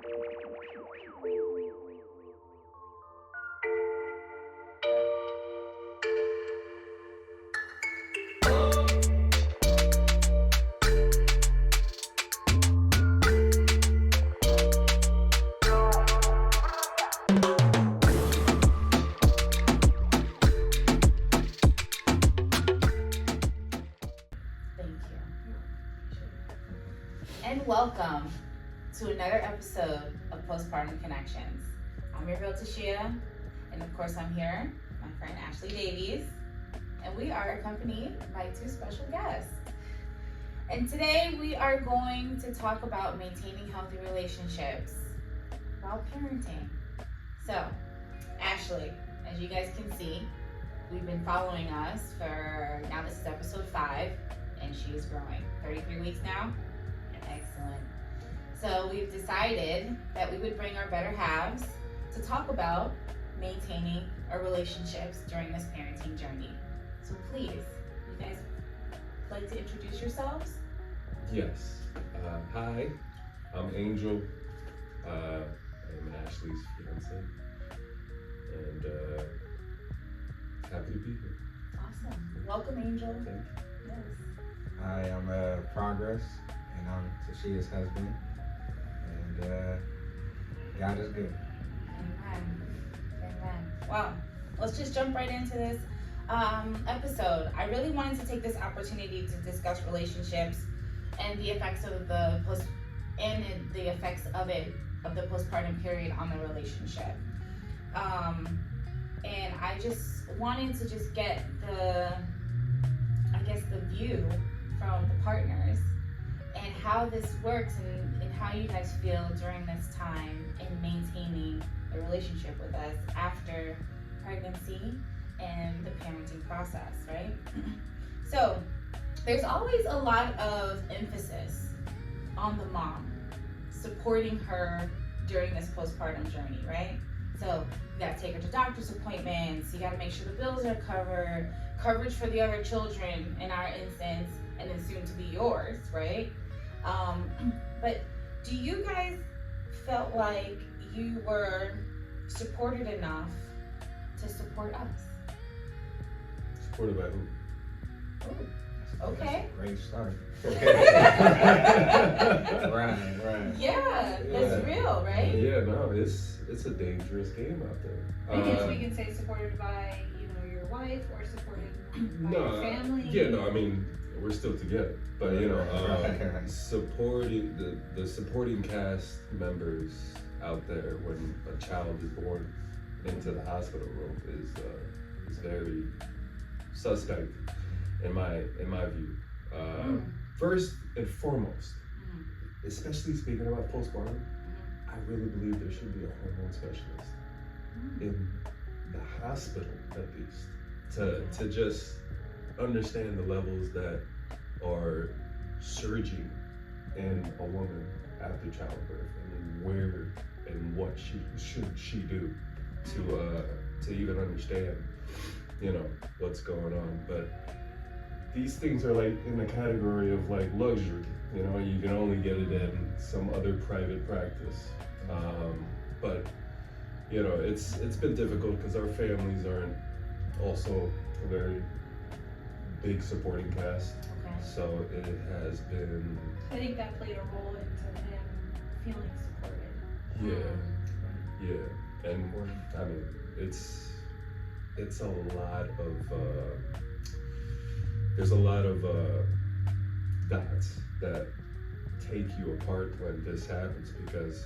And welcome to another episode of Postpartum Connections. I'm your girl Tashia, and of course I'm here, my friend Ashley Davies, and we are accompanied by two special guests. And today we are going to talk about maintaining healthy relationships while parenting. So, Ashley, as you guys can see, we've been following us for, now this is episode 5, and she is growing. 33 weeks now? Excellent. So we've decided that we would bring our better halves to talk about maintaining our relationships during this parenting journey. So please, you guys like to introduce yourselves? Yes. Hi, I'm Angel. I'm Ashley's fiancé, and happy to be here. Awesome. Welcome, Angel. Thank you. Yes. Hi, I'm Progress, and I'm Tashia's husband, and God is good. Amen. Well, let's just jump right into this episode. I really wanted to take this opportunity to discuss relationships and the effects of the postpartum period on the relationship. And I just wanted to just get the view from the partners and how this works and how you guys feel during this time in maintaining a relationship with us after pregnancy and the parenting process, right? So there's always a lot of emphasis on the mom supporting her during this postpartum journey, right? So you gotta take her to doctor's appointments, you gotta make sure the bills are covered, coverage for the other children in our instance, and then soon to be yours, right? But do you guys felt like you were supported enough to support us? Supported by who? Oh, okay. That's a great start. Okay. Right. Yeah, that's real, right? Yeah, no, it's a dangerous game out there. I guess we can say supported by, your wife, or supported by your family. Yeah, no, I mean, we're still together, but Right. supporting the supporting cast members out there when a child is born into the hospital room is very suspect in my view. First and foremost, especially speaking about postpartum, I really believe there should be a hormone specialist in the hospital, at least, to just understand the levels that are surging in a woman after childbirth, and where and what should she do to even understand, what's going on. But these things are like in the category of like luxury, you can only get it in some other private practice. But it's been difficult because our families aren't also a very big supporting cast. Okay. So it has been, I think that played a role into him feeling supported. yeah, and I mean, it's a lot of, there's a lot of dots that take you apart when this happens, because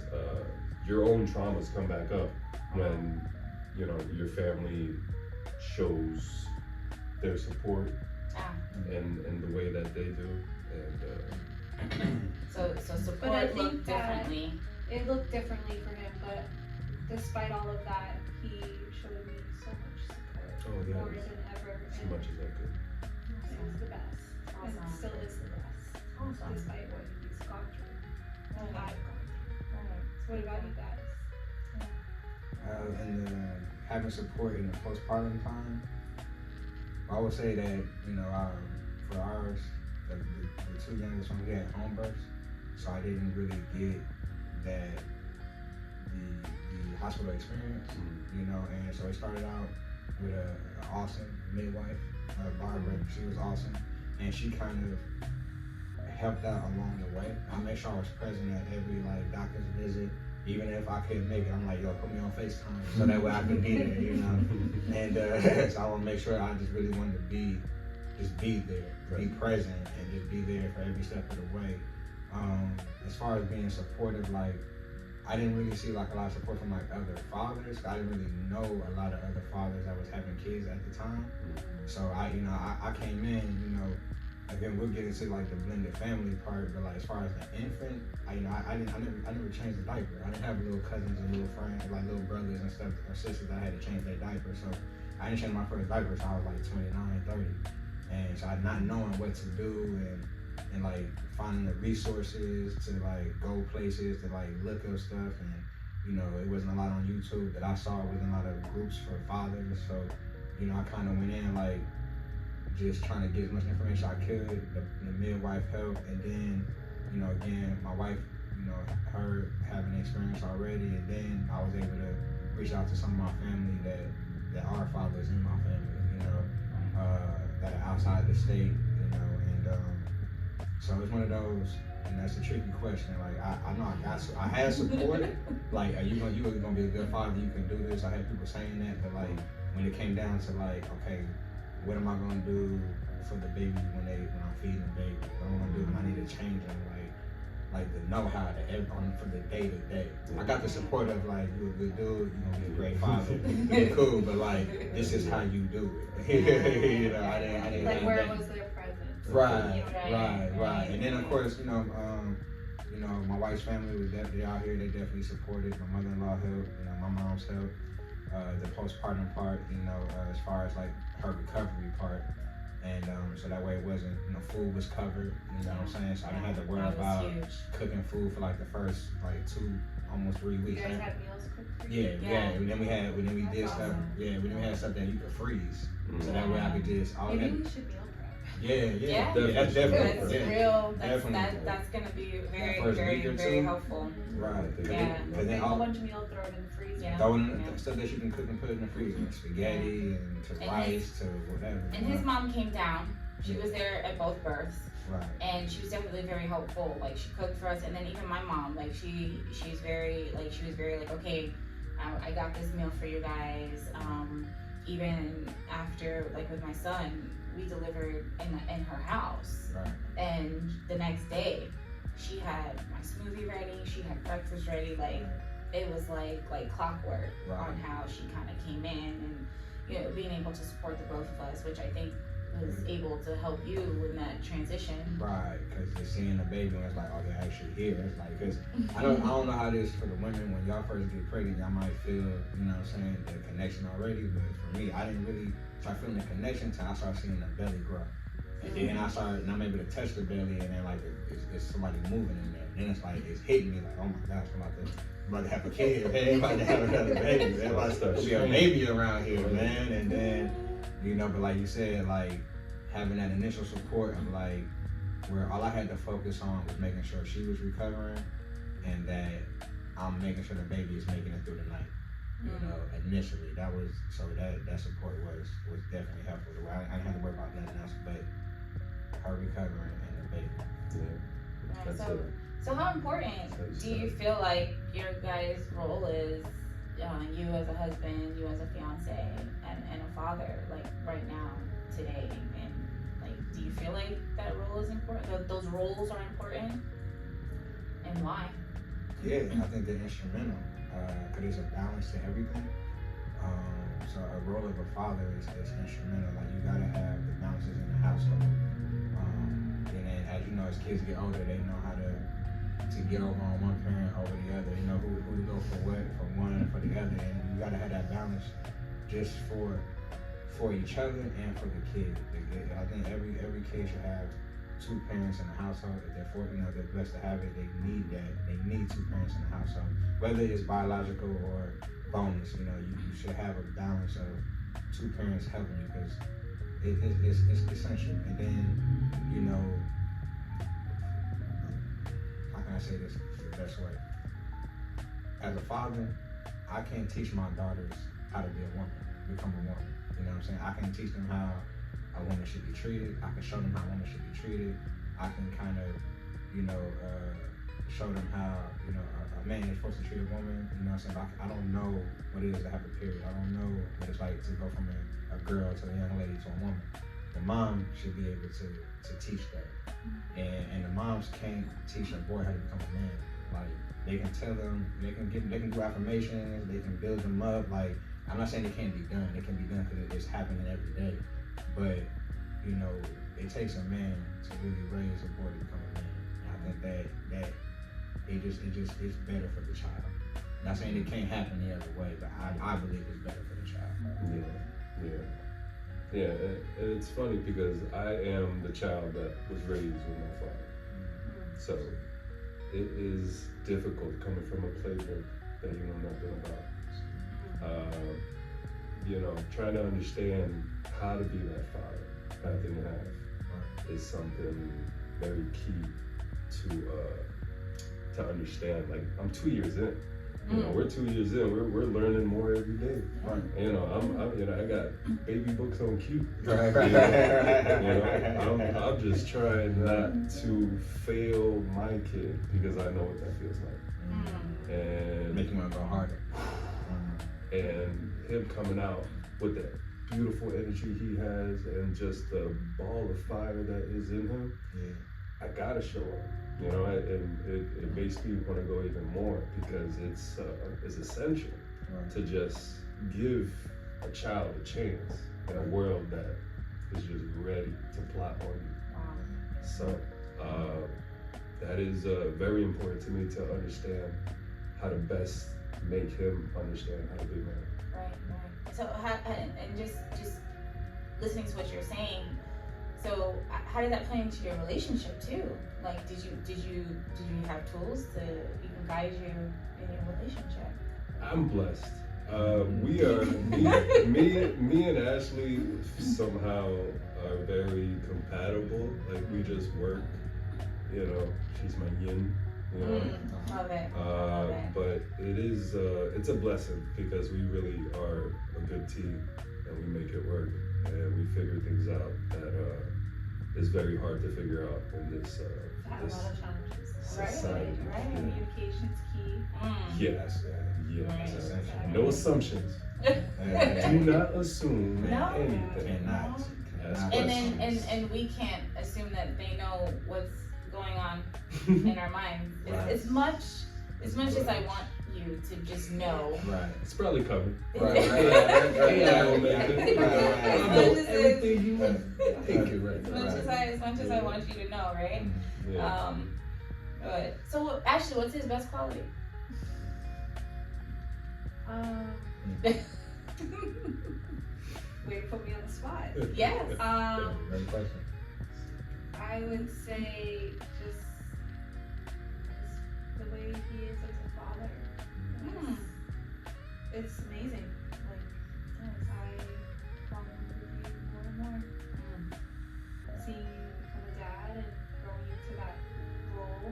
your own traumas come back up when your family shows their support and the way that they do, and so support But I think looked differently. It looked differently for him, but despite all of that, he showed me so much support. Oh, yeah. More than ever. as And much as I could. it was the best. Awesome. And still is the best. Awesome. Despite what he's gone through. What I've gone through. Right. So what about you guys? And having support in the postpartum time, I would say that, for ours, the two youngest ones, we had home births, so I didn't really get that hospital experience, you know, and so it started out with an awesome midwife, Barbara. She was awesome, and she kind of helped out along the way. I made sure I was present at every like doctor's visit, even if I couldn't make it. I'm like, yo, put me on FaceTime so that way I could be there, you know. And so I want to make sure I just really wanted to be there, be present, and just be there for every step of the way. As far as being supportive, like I didn't really see like a lot of support from like other fathers. I didn't really know a lot of other fathers that was having kids at the time. So I came in, you know, again we'll get into like the blended family part, but like as far as the infant, I never changed the diaper. I didn't have little cousins and little friends, like little brothers and stuff or sisters that I had to change their diaper. So I didn't change my first diaper until I was like 29, 30. And so I not knowing what to do and like finding the resources to like go places to like look up stuff, and you know it wasn't a lot on YouTube that I saw. It wasn't a lot of groups for fathers, so you know I kind of went in like just trying to get as much information I could. The midwife helped, and then you know again my wife, you know, her having experience already, and then I was able to reach out to some of my family that are fathers in my family, you know, that are outside the state, you know, and so it's one of those, and that's a tricky question. Like I know I had support. Like, are you really gonna be a good father? You can do this. I had people saying that, but like when it came down to like, okay, what am I gonna do for the baby when I'm feeding the baby? What am I gonna do when I need to change them? Like the know-how for the day to day. I got the support of like, you're a good dude, you're gonna be a great father, you're cool, but like this is how you do it. You know, I didn't like where was their presence? Right. And then of course, you know, my wife's family was definitely out here. They definitely supported. My mother-in-law helped. You know, my mom's helped. The postpartum part, you know, as far as like her recovery part, and so that way it wasn't, you know, food was covered. You know what I'm saying? So I didn't have to worry about cooking food for like the first like 2, almost 3 weeks. You guys had meals cooked for you? Yeah. And then we did That's stuff. awesome. Yeah, we had stuff that you could freeze. So that way I could just Maybe we should meal prep. Yeah, that's definitely that's real. That's gonna be very helpful. Right. Yeah. Because then a bunch of meal, throw it in the freezer. Yeah. Throw in stuff that you can cook and put in the freezer, spaghetti and to rice to whatever. And his mom came down. She was there at both births. Right. And she was definitely very helpful. Like she cooked for us, and then even my mom, like she was very like, okay, I got this meal for you guys. Even after, like with my son, we delivered in her house. Right. And the next day, she had my smoothie ready. She had breakfast ready. Like it was like clockwork on how she kind of came in, and you know, being able to support the both of us, which I think was able to help you in that transition. Right, because you're seeing the baby and it's like, oh, they're actually here. It's like, because I don't know how it is for the women when y'all first get pregnant. Y'all might feel, you know what I'm saying, the connection already. But for me, I didn't really start feeling the connection until I started seeing the belly grow. And then and I'm able to touch the belly, and then like it's somebody moving in there. And then it's like, it's hitting me like, oh my gosh, I'm about to have a kid. I'm about to have another baby. Everybody's supposed to be a baby around here, man. And then, you know, but like you said, like having that initial support of like where all I had to focus on was making sure she was recovering, and that I'm making sure the baby is making it through the night. You know, initially that support was definitely helpful. I didn't have to worry about nothing else but her recovering and the baby. Yeah. So how important do you feel like your guys' role is, you as a husband, you as a fiance, and a father, like right now, today, and like, do you feel like that role is important? Those roles are important, and why? Yeah, I think they're instrumental, because there's a balance to everything. So a role of a father is instrumental. Like you gotta have the balances in the household. And then as you know, as kids get older, they know how to get over on one parent over the other. You know who to go for what, for one and for the other. And you gotta have that balance just for each other and for the kid. I think every kid should have 2 parents in the household. If they're blessed to have it, they need that. They need 2 parents in the household, whether it's biological or bonus. You know, you should have a balance of 2 parents helping you, because it's essential. And then, you know, how can I say this the best way? As a father, I can't teach my daughters how to be a woman, become a woman. You know what I'm saying? I can teach them how a woman should be treated. I can show them how a woman should be treated. I can kind of, show them how, a man is supposed to treat a woman. You know what I'm saying? But I don't know what it is to have a period. I don't know what it's like to go from a girl to a young lady to a woman. The mom should be able to teach that. And the moms can't teach a boy how to become a man. Like, they can tell them, they can do affirmations, they can build them up. Like, I'm not saying it can't be done. It can be done because it's happening every day. But, it takes a man to really raise a boy to become a man. And I think that it's better for the child. Not saying it can't happen the other way, but I believe it's better for the child. Yeah, and it's funny because I am the child that was raised with my father. So it is difficult coming from a playbook that you know nothing about. Trying to understand how to be that father that I didn't have is something very key to understand. Like, I'm 2 years in. We're 2 years in. We're learning more every day. Right. I got baby books on cue. Right. I'm just trying not to fail my kid because I know what that feels like. And make him want to go harder. And him coming out with that beautiful energy he has and just the ball of fire that is in him. Yeah. I gotta show him. And it makes me want to go even more because it's essential to just give a child a chance in a world that is just ready to plot on you. So that is very important to me to understand how to best make him understand how to be married. Right. So and just listening to what you're saying. So how did that play into your relationship too? Like, did you have tools to even guide you in your relationship? I'm blessed. We are me and Ashley somehow are very compatible. Like, we just work. She's my yin. Love it. But it's a blessing because we really are a good team and we make it work and we figure things out that is very hard to figure out in this a lot of challenges. society. Right. Communication's key. Yes. Right. Essential. No assumptions. Do not assume anything. Cannot. And we can't assume that they know what's going on in our minds. As much as I want you to just know. Right. It's probably coming. Right. Everything you want. Thank you. As much as I want you to know, right? Yeah. But so Ashley, what's his best quality? Way to put me on the spot. Yes. Great question. I would say just the way he is as a father. It's amazing. Like, I want him to be more and more. Seeing you become a dad and growing into that role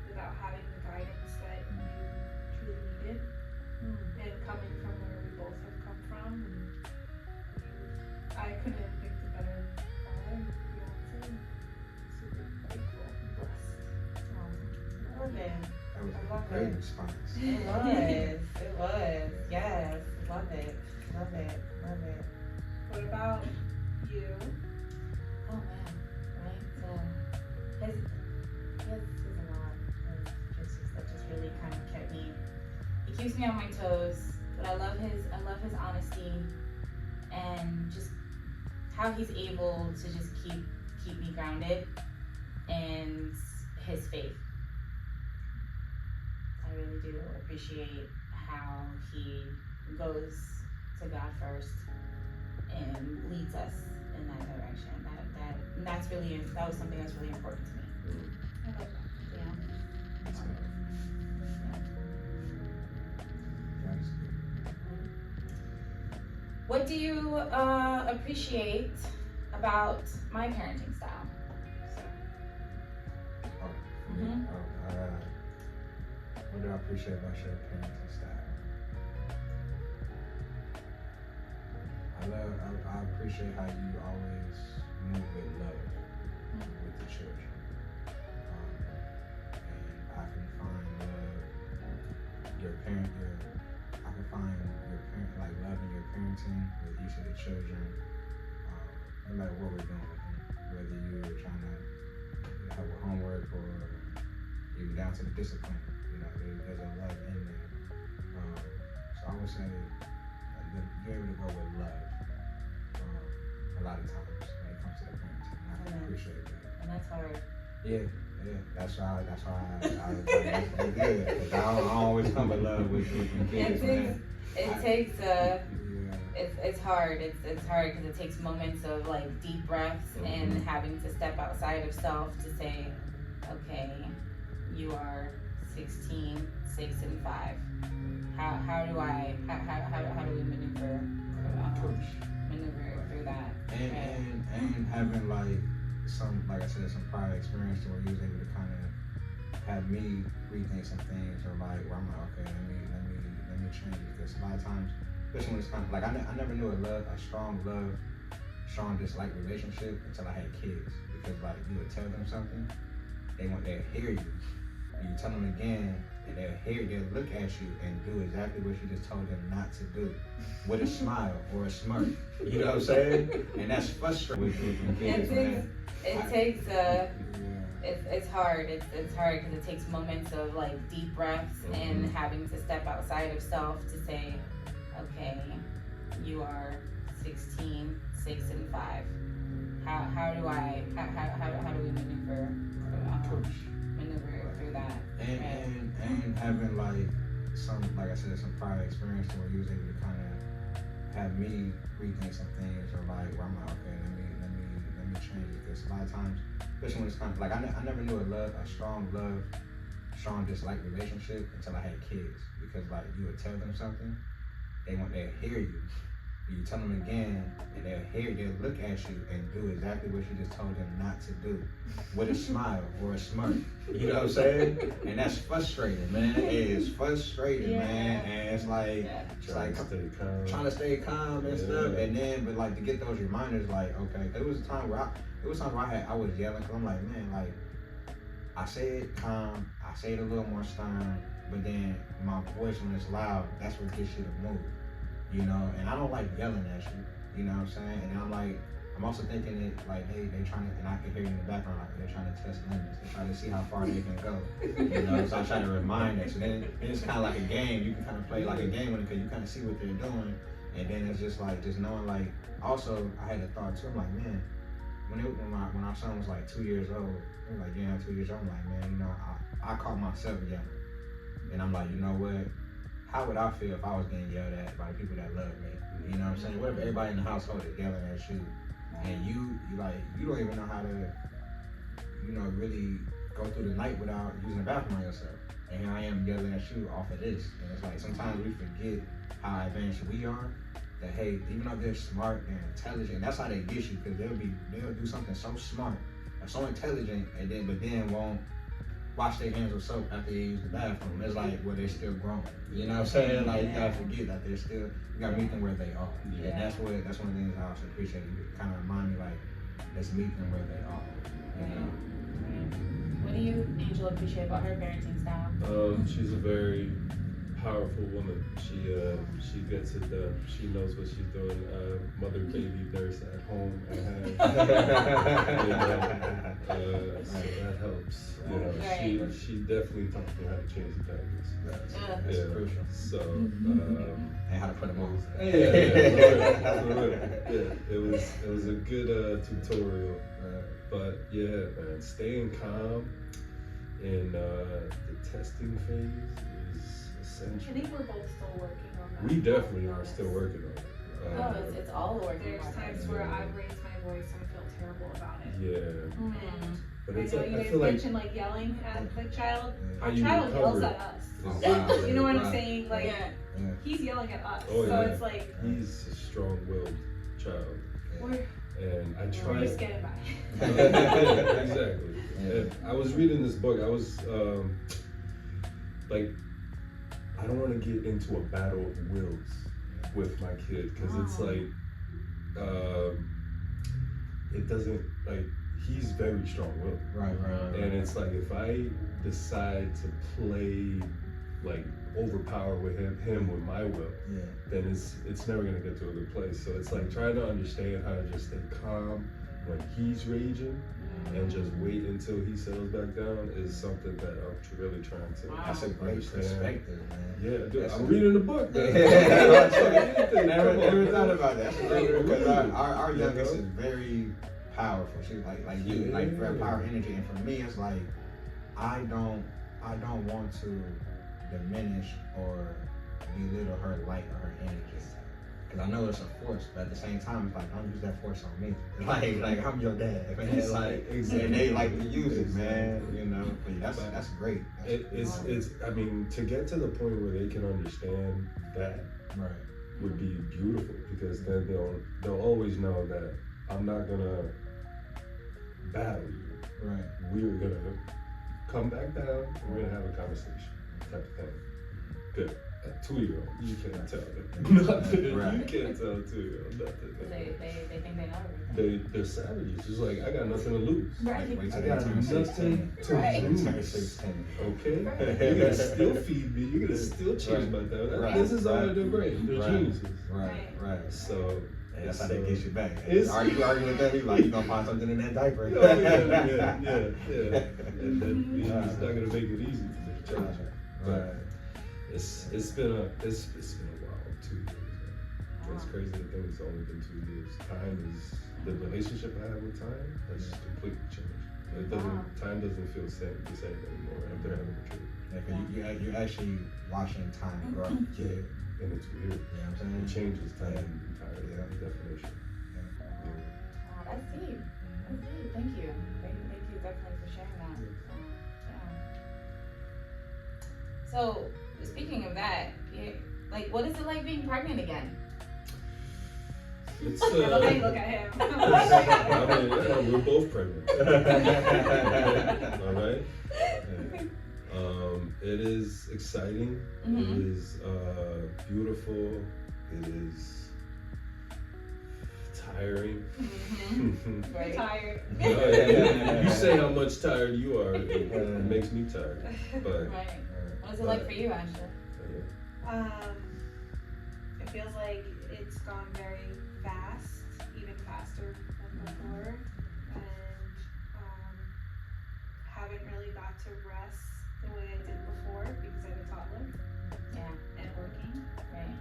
without having the guidance that you truly needed. And coming from where we both have come from. And I couldn't have picked a better father, fiancé. Super grateful and blessed. I love it. That was I love a great it. response. It was. Yes. Love it. What about you? Oh man, right? So his is a lot that just really kind of kept me. He keeps me on my toes, but I love his honesty and just how he's able to just keep me grounded, and his faith. I really do appreciate how he goes to God first and leads us in that direction. That was something that's really important to me. I love that. Yeah. That is good. What do you appreciate about my parenting style? What do I appreciate about your parenting style? I appreciate how you always move with love with the children. And I can find I can find your parent, like loving your parenting with each of the children, no matter what we're doing with them, whether you're trying to help with homework or even down to the discipline. There's a love in there. So I would say you're able to go with love a lot of times when it comes to the parenting. And I appreciate that. And that's hard. Yeah. That's why I it's good. 'Cause I don't always come with love with kids. It's hard. It's hard because it takes moments of like deep breaths and having to step outside of self to say, okay, you are 16, 6, and 5. How do we maneuver through that? And having like some prior experience where you was able to kind of have me rethink some things, or like where I'm like, okay, let me change it, because a lot of times, especially when it's kind of like I never knew a strong dislike relationship until I had kids, because like you would tell them something, they'll hear you, and you tell them again, and they'll look at you and do exactly what you just told them not to do, with a smile or a smirk. You know what I'm saying? And that's frustrating with kids, man. It's hard. It's hard because it takes moments of like deep breaths and having to step outside of self to say, okay, you are 16, 6, and 5. How do we maneuver through that? And having like some prior experience where you was able to kind of have me rethink some things, or like where I'm like, okay, let me change it, because a lot of times, especially when it's kind of like I never knew a strong dislike relationship until I had kids, because like you would tell them something, they'll hear you. You tell them again, and they'll look at you and do exactly what you just told them not to do, with a smile or a smirk. You know what I'm saying? And that's frustrating, man. It is frustrating, man. And it's like trying to stay calm and stuff. And then, but like to get those reminders, like okay, there was a time where I was yelling, because I'm like, man, like I say it calm, I say it a little more stern, but then my voice when it's loud, that's what gets you to move. You know, and I don't like yelling at you, you know what I'm saying? And I'm also thinking it like, hey, they trying to, and I can hear you in the background, like they're trying to test limits. They're trying to see how far they can go, you know? So I try to remind them. So then it's kind of like a game. You can kind of play like a game with it, because you kind of see what they're doing. And then it's just like, just knowing like, also I had a thought too, I'm like, man, when our son was like 2 years old, he was like, 2 years old, I'm like, man, you know, I caught myself yelling. And I'm like, you know what? How would I feel if I was getting yelled at by the people that love me? You know what I'm saying? What if everybody in the household is yelling at you, and you don't even know how to, really go through the night without using the bathroom on yourself. And here I am yelling at you off of this. And it's like sometimes we forget how advanced we are. That hey, even though they're smart and intelligent, that's how they get you, because they'll do something so smart or so intelligent, but then won't wash their hands with soap after they use the bathroom. It's like, well, they're still grown. You know what I'm saying? Like, you gotta forget that they're still, you gotta meet them where they are. Yeah. And that's one of the things I also appreciate. You kind of remind me, like, let's meet them where they are. You know? What do you, Angel, appreciate about her parenting style? She's a very powerful woman. She gets it done. She knows what she's doing. Mother-baby nurse at home at so that helps. You know, she definitely taught me how to change the diapers. That's crucial. So and how to put them on. It was a good tutorial. But yeah, man, staying calm in the testing phase is essential. I think we're both still working on that. We definitely are still working on it. It's all working. There's times where I've raised my voice and feel terrible about it. Yeah. But I it's know like, you I guys feel like mentioned like yelling at the child. how Our you child yells recover. at us. Wow. You know what I'm saying? Like Yeah. he's yelling at us. Oh, So yeah. it's like He's a strong-willed child, and I we're try. just getting by. Exactly. And I was reading this book. I was like, I don't want to get into a battle of wills with my kid, because it's like it doesn't, like, he's very strong-willed. Right. And it's like, if I decide to play, like, overpower with him with my will, Yeah. then it's never gonna get to a good place. So it's like trying to understand how to just stay calm when he's raging and just wait until he settles back down is something that I'm really trying to. That's a great understand. perspective, man. Yeah, dude, That's I'm a- reading the book, man. Never thought about that. That's a great because our You youngest know? is very powerful. She's like you, Yeah. like very power energy. And for me, it's like I don't want to diminish or belittle her light or her energy. Cause I know it's a force, but at the same time, it's like don't use that force on me. Like I'm your dad, man. Like and they like to use it, man. You know, but that's great. It's I mean, to get to the point where they can understand that Right. would be beautiful, because then they'll always know that I'm not gonna battle you. Right. We're gonna come back down. We're gonna have a conversation, type of thing. Good. A 2-year-old, you can't tell them nothing. Right. You can't tell a 2-year-old nothing. They think they know everything. They're savages. It's like, I got nothing to lose. Right. Wait I till they got turn nothing 16. to Right. lose. Turn 16. Okay? Right. You're gonna still feed me. You're gonna still change my diet. Right. This is all Right. in their brain. They're Right. geniuses. Right. So And that's how they get you back. It's- You argue with them, you like you gonna find something in that diaper. yeah. And then it's not gonna make it easy for me to change it. But it's been a while, 2 years. Man. It's crazy to think it's only been 2 years. The relationship I have with time has completely changed. Time doesn't feel the same anymore after having a kid. Yeah, 'cause you're actually watching time grow. Yeah, and it's weird. You know what I'm It saying? changes time entirely. Definition. Wow, that's deep. That's deep. Thank you. Thank you definitely for sharing that. Yeah. So, speaking of that, like, what is it like being pregnant again? It's Everybody look at him. I mean, we're both pregnant. All right. It is exciting. Mhm. It is beautiful. It is tiring. Mm-hmm. You're Right. tired. Oh, yeah. You say how much tired you are, it makes me tired. But Right. What is it like for you, Ashley? It feels like it's gone very fast, even faster than before, and haven't really got to rest the way I did before because I have a toddler Yeah. and working. Right.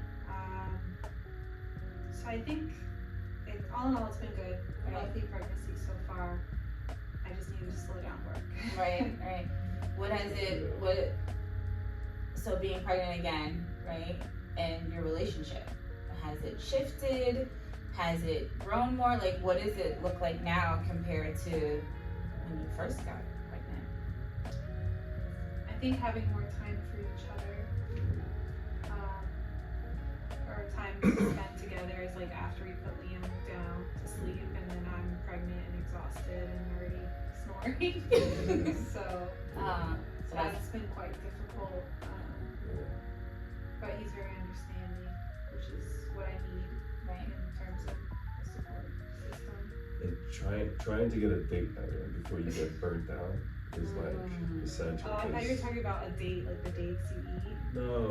So I think, all in all, it's been good. A healthy pregnancy so far. I just needed to slow down work. Right. So being pregnant again, right? And your relationship, has it shifted? Has it grown more? Like, what does it look like now compared to when you first got pregnant? I think having more time for each other, or time spent together is like after we put Liam down to sleep and then I'm pregnant and exhausted and already snoring. so that's been quite difficult. But he's very understanding, which is what I need, right, in terms of a support system. and trying to get a date night in before you get burnt down is like essential. Oh, I thought you were talking about a date, like the dates you eat. No.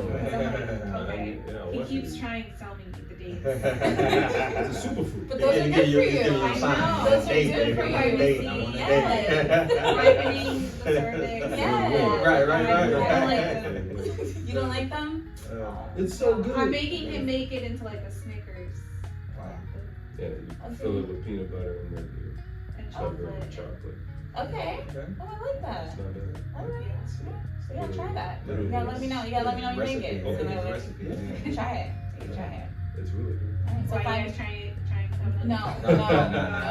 Okay. He keeps trying to tell me to eat the dates. It's a superfood. But those are good for you. I know. Those are good for you. Ripening the cervix. Yeah. Right. You don't like them? It's so good. I'm making him make it into like a Snickers. Wow. Yeah, you fill it with peanut butter and then you And cover it chocolate. with chocolate. Okay. Okay. Oh, I like that. It's not bad. Alright. We gotta try that. You Literally. gotta let me know. You gotta let me know you make it. Recipe. So that way- Recipe. You can try it. You can try it. It's really good. Alright, so Why fine. you guys trying some? No.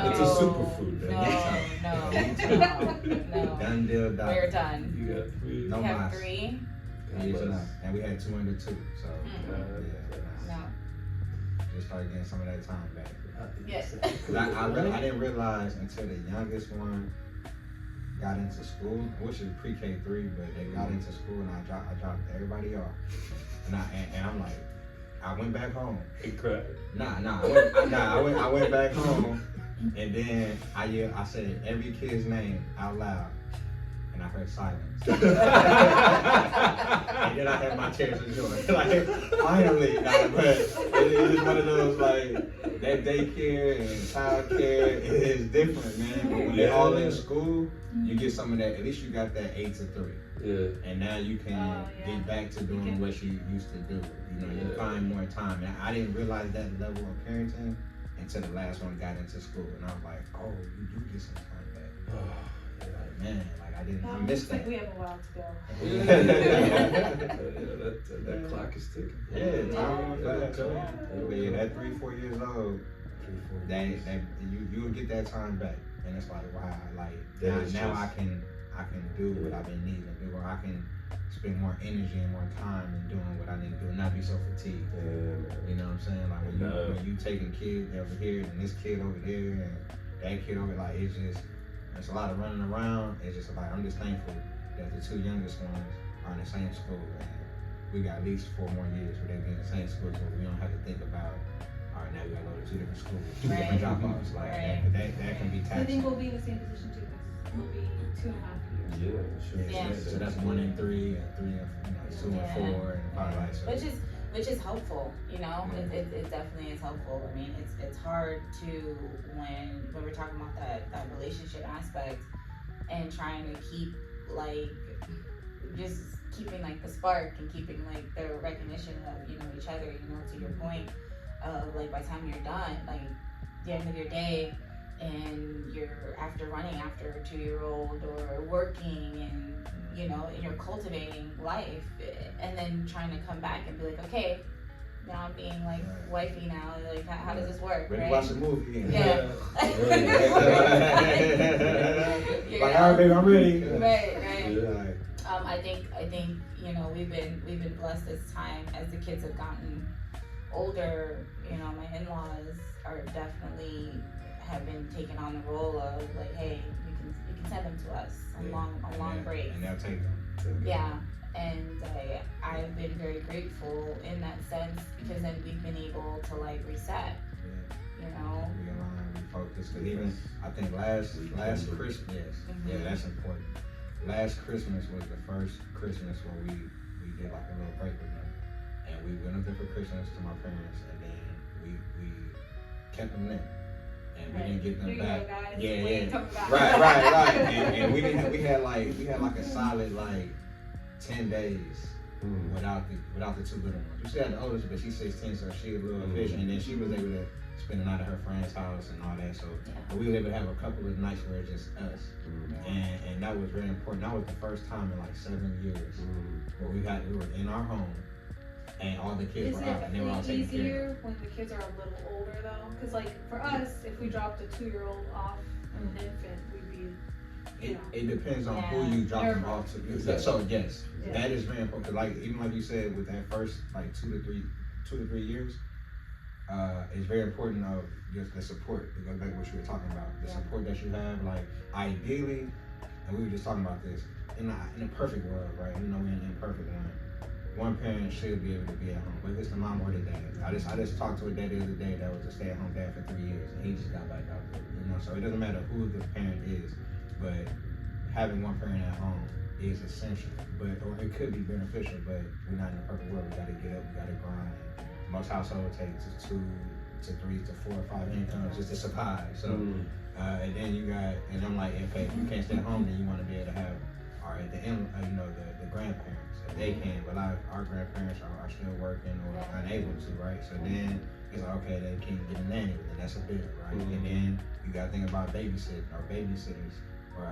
It's a superfood, man. No. Done deal, done. We're done. You got 3. No We have mas. 3. Years enough. And we had 2 under 2. So No. just started getting some of that time back. Yes. Cause I didn't realize until the youngest one got into school, which is pre-K3, but they got into school and I dropped everybody off. And I'm like, I I went back home. It cried. I went back home, and then I said every kid's name out loud, and I heard silence. And then I had my tears of joy. Like, finally, but it is one of those, like, that daycare and childcare is different, man. But when they're all in school, you get some of that. At least you got that 8 to 3. Yeah. And now you can get back to doing what you used to do. You know, you find more time. And I didn't realize that level of parenting until the last one got into school. And I was like, oh, you do get some time back. Like, man, like I missed that. Like we have a while to go. That clock is ticking. Yeah, time went fast. Yeah. But yeah, that 3-4 years old, you'll get that time back. And it's like, wow, like now I can do what I've been needing to do, or I can spend more energy and more time in doing what I need to do and not be so fatigued. You know what I'm saying? Like when you taking kids over here and this kid over there and that kid over, like it's a lot of running around. It's just like, I'm just thankful that the 2 youngest ones are in the same school, and we got at least 4 more years where they be in the same school, so we don't have to think about, all right, now we gotta go to 2 different schools, 2 different drop-offs. Like that can be taxing. I think we'll be in the same position too, because we'll be 2.5 years. Yeah, sure. Yeah. So that's 1 and 3, and 3 and 2 and 4, and 5. Like, so. Which is helpful, you know. It definitely is helpful. I mean, it's hard to when we're talking about that relationship aspect and trying to keep like just keeping like the spark and keeping like the recognition of each other. You know, to your point of like by the time you're done, like the end of your day, and you're running after a 2-year-old or working and and you're cultivating life, and then trying to come back and be like, okay, now I'm being like wifey now, like how does this work? Ready right? to watch a movie. Yeah. Like, all right, baby, I'm ready. Right. Yeah. I think we've been blessed this time as the kids have gotten older. My in-laws are definitely have been taking on the role of like, hey, you can send them to us on long breaks. And they'll take them. Yeah, and I've been very grateful in that sense, because then we've been able to like reset. Realign, refocus. Because even I think last Christmas, yeah, that's important. Last Christmas was the first Christmas where we did like a little break with them, and we went up there for Christmas to my parents, and then we kept them there. And we didn't get them back. Right. And we had like a solid like 10 days without the 2 little ones. We still had the oldest, but she's 16, so she a little efficient. And then she was able to spend the night at her friend's house and all that. So we were able to have a couple of nights where it's just us. And that was very important. That was the first time in like 7 years where we were in our home. And all the kids were out, and they were all taken care of. Is it easier when the kids are a little older though? Because like for us, if we dropped a 2-year-old off an infant, we'd be. It depends on who you drop them off to. So yes, that is very important. Like even like you said, with that first like 2 to 3 years, it's very important of just the support. To go back to what you were talking about, the support that you have. Like ideally, and we were just talking about this in a perfect world, right? We're in an imperfect one parent should be able to be at home, whether it's the mom or the dad. I just talked to a dad the other day that was a stay-at-home dad for 3 years, and he just got back out there. So it doesn't matter who the parent is, but having one parent at home is essential. Or it could be beneficial, but we're not in a perfect world. We got to get up, we got to grind. Most households take 2 to 3 to 4 or 5 incomes just to survive. So, and then and I'm like, okay, if you can't stay at home, then you want to be able to have, or at the end, the grandparents. They can, but our grandparents are still working or unable to, right? So then it's like, okay, they can't get a nanny, then that's a bill, right? And then you gotta think about babysitters or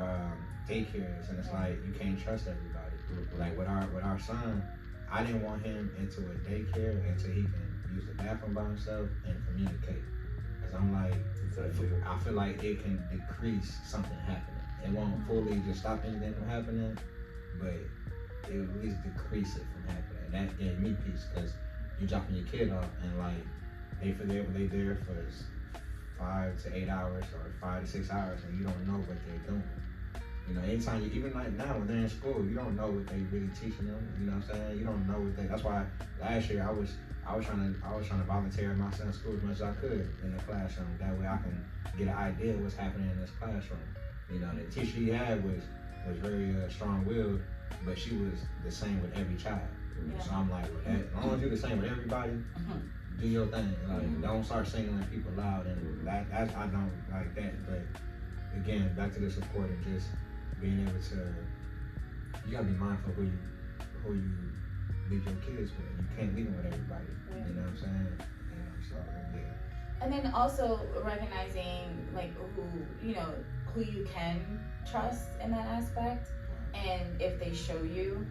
daycares, and it's like you can't trust everybody. Like with our son, I didn't want him into a daycare until he can use the bathroom by himself and communicate. Cause I'm like, I feel like it can decrease something happening. It won't fully just stop anything from happening, but it will at least decrease it from happening. And that gave me peace, because you're dropping your kid off and like they there for 5 to 8 hours or 5 to 6 hours, and you don't know what they're doing. You know, anytime you, even like now when they're in school, you don't know what they really teaching them. You know what I'm saying? You don't know what they. That's why last year I was trying to volunteer in my son's school as much as I could in the classroom. That way I can get an idea of what's happening in this classroom. You know, the teacher he had was very strong-willed, but she was the same with every child. Yeah. So I'm like, well, as long as you're the same with everybody, do your thing. Like, don't start singling people loud, and that's I don't like that. But again, back to the support and just being able to, you gotta be mindful who you leave your kids with. You can't leave them with everybody. Yeah. You know what I'm saying? You know, so yeah. And then also recognizing like who you can trust in that aspect, and if they show you.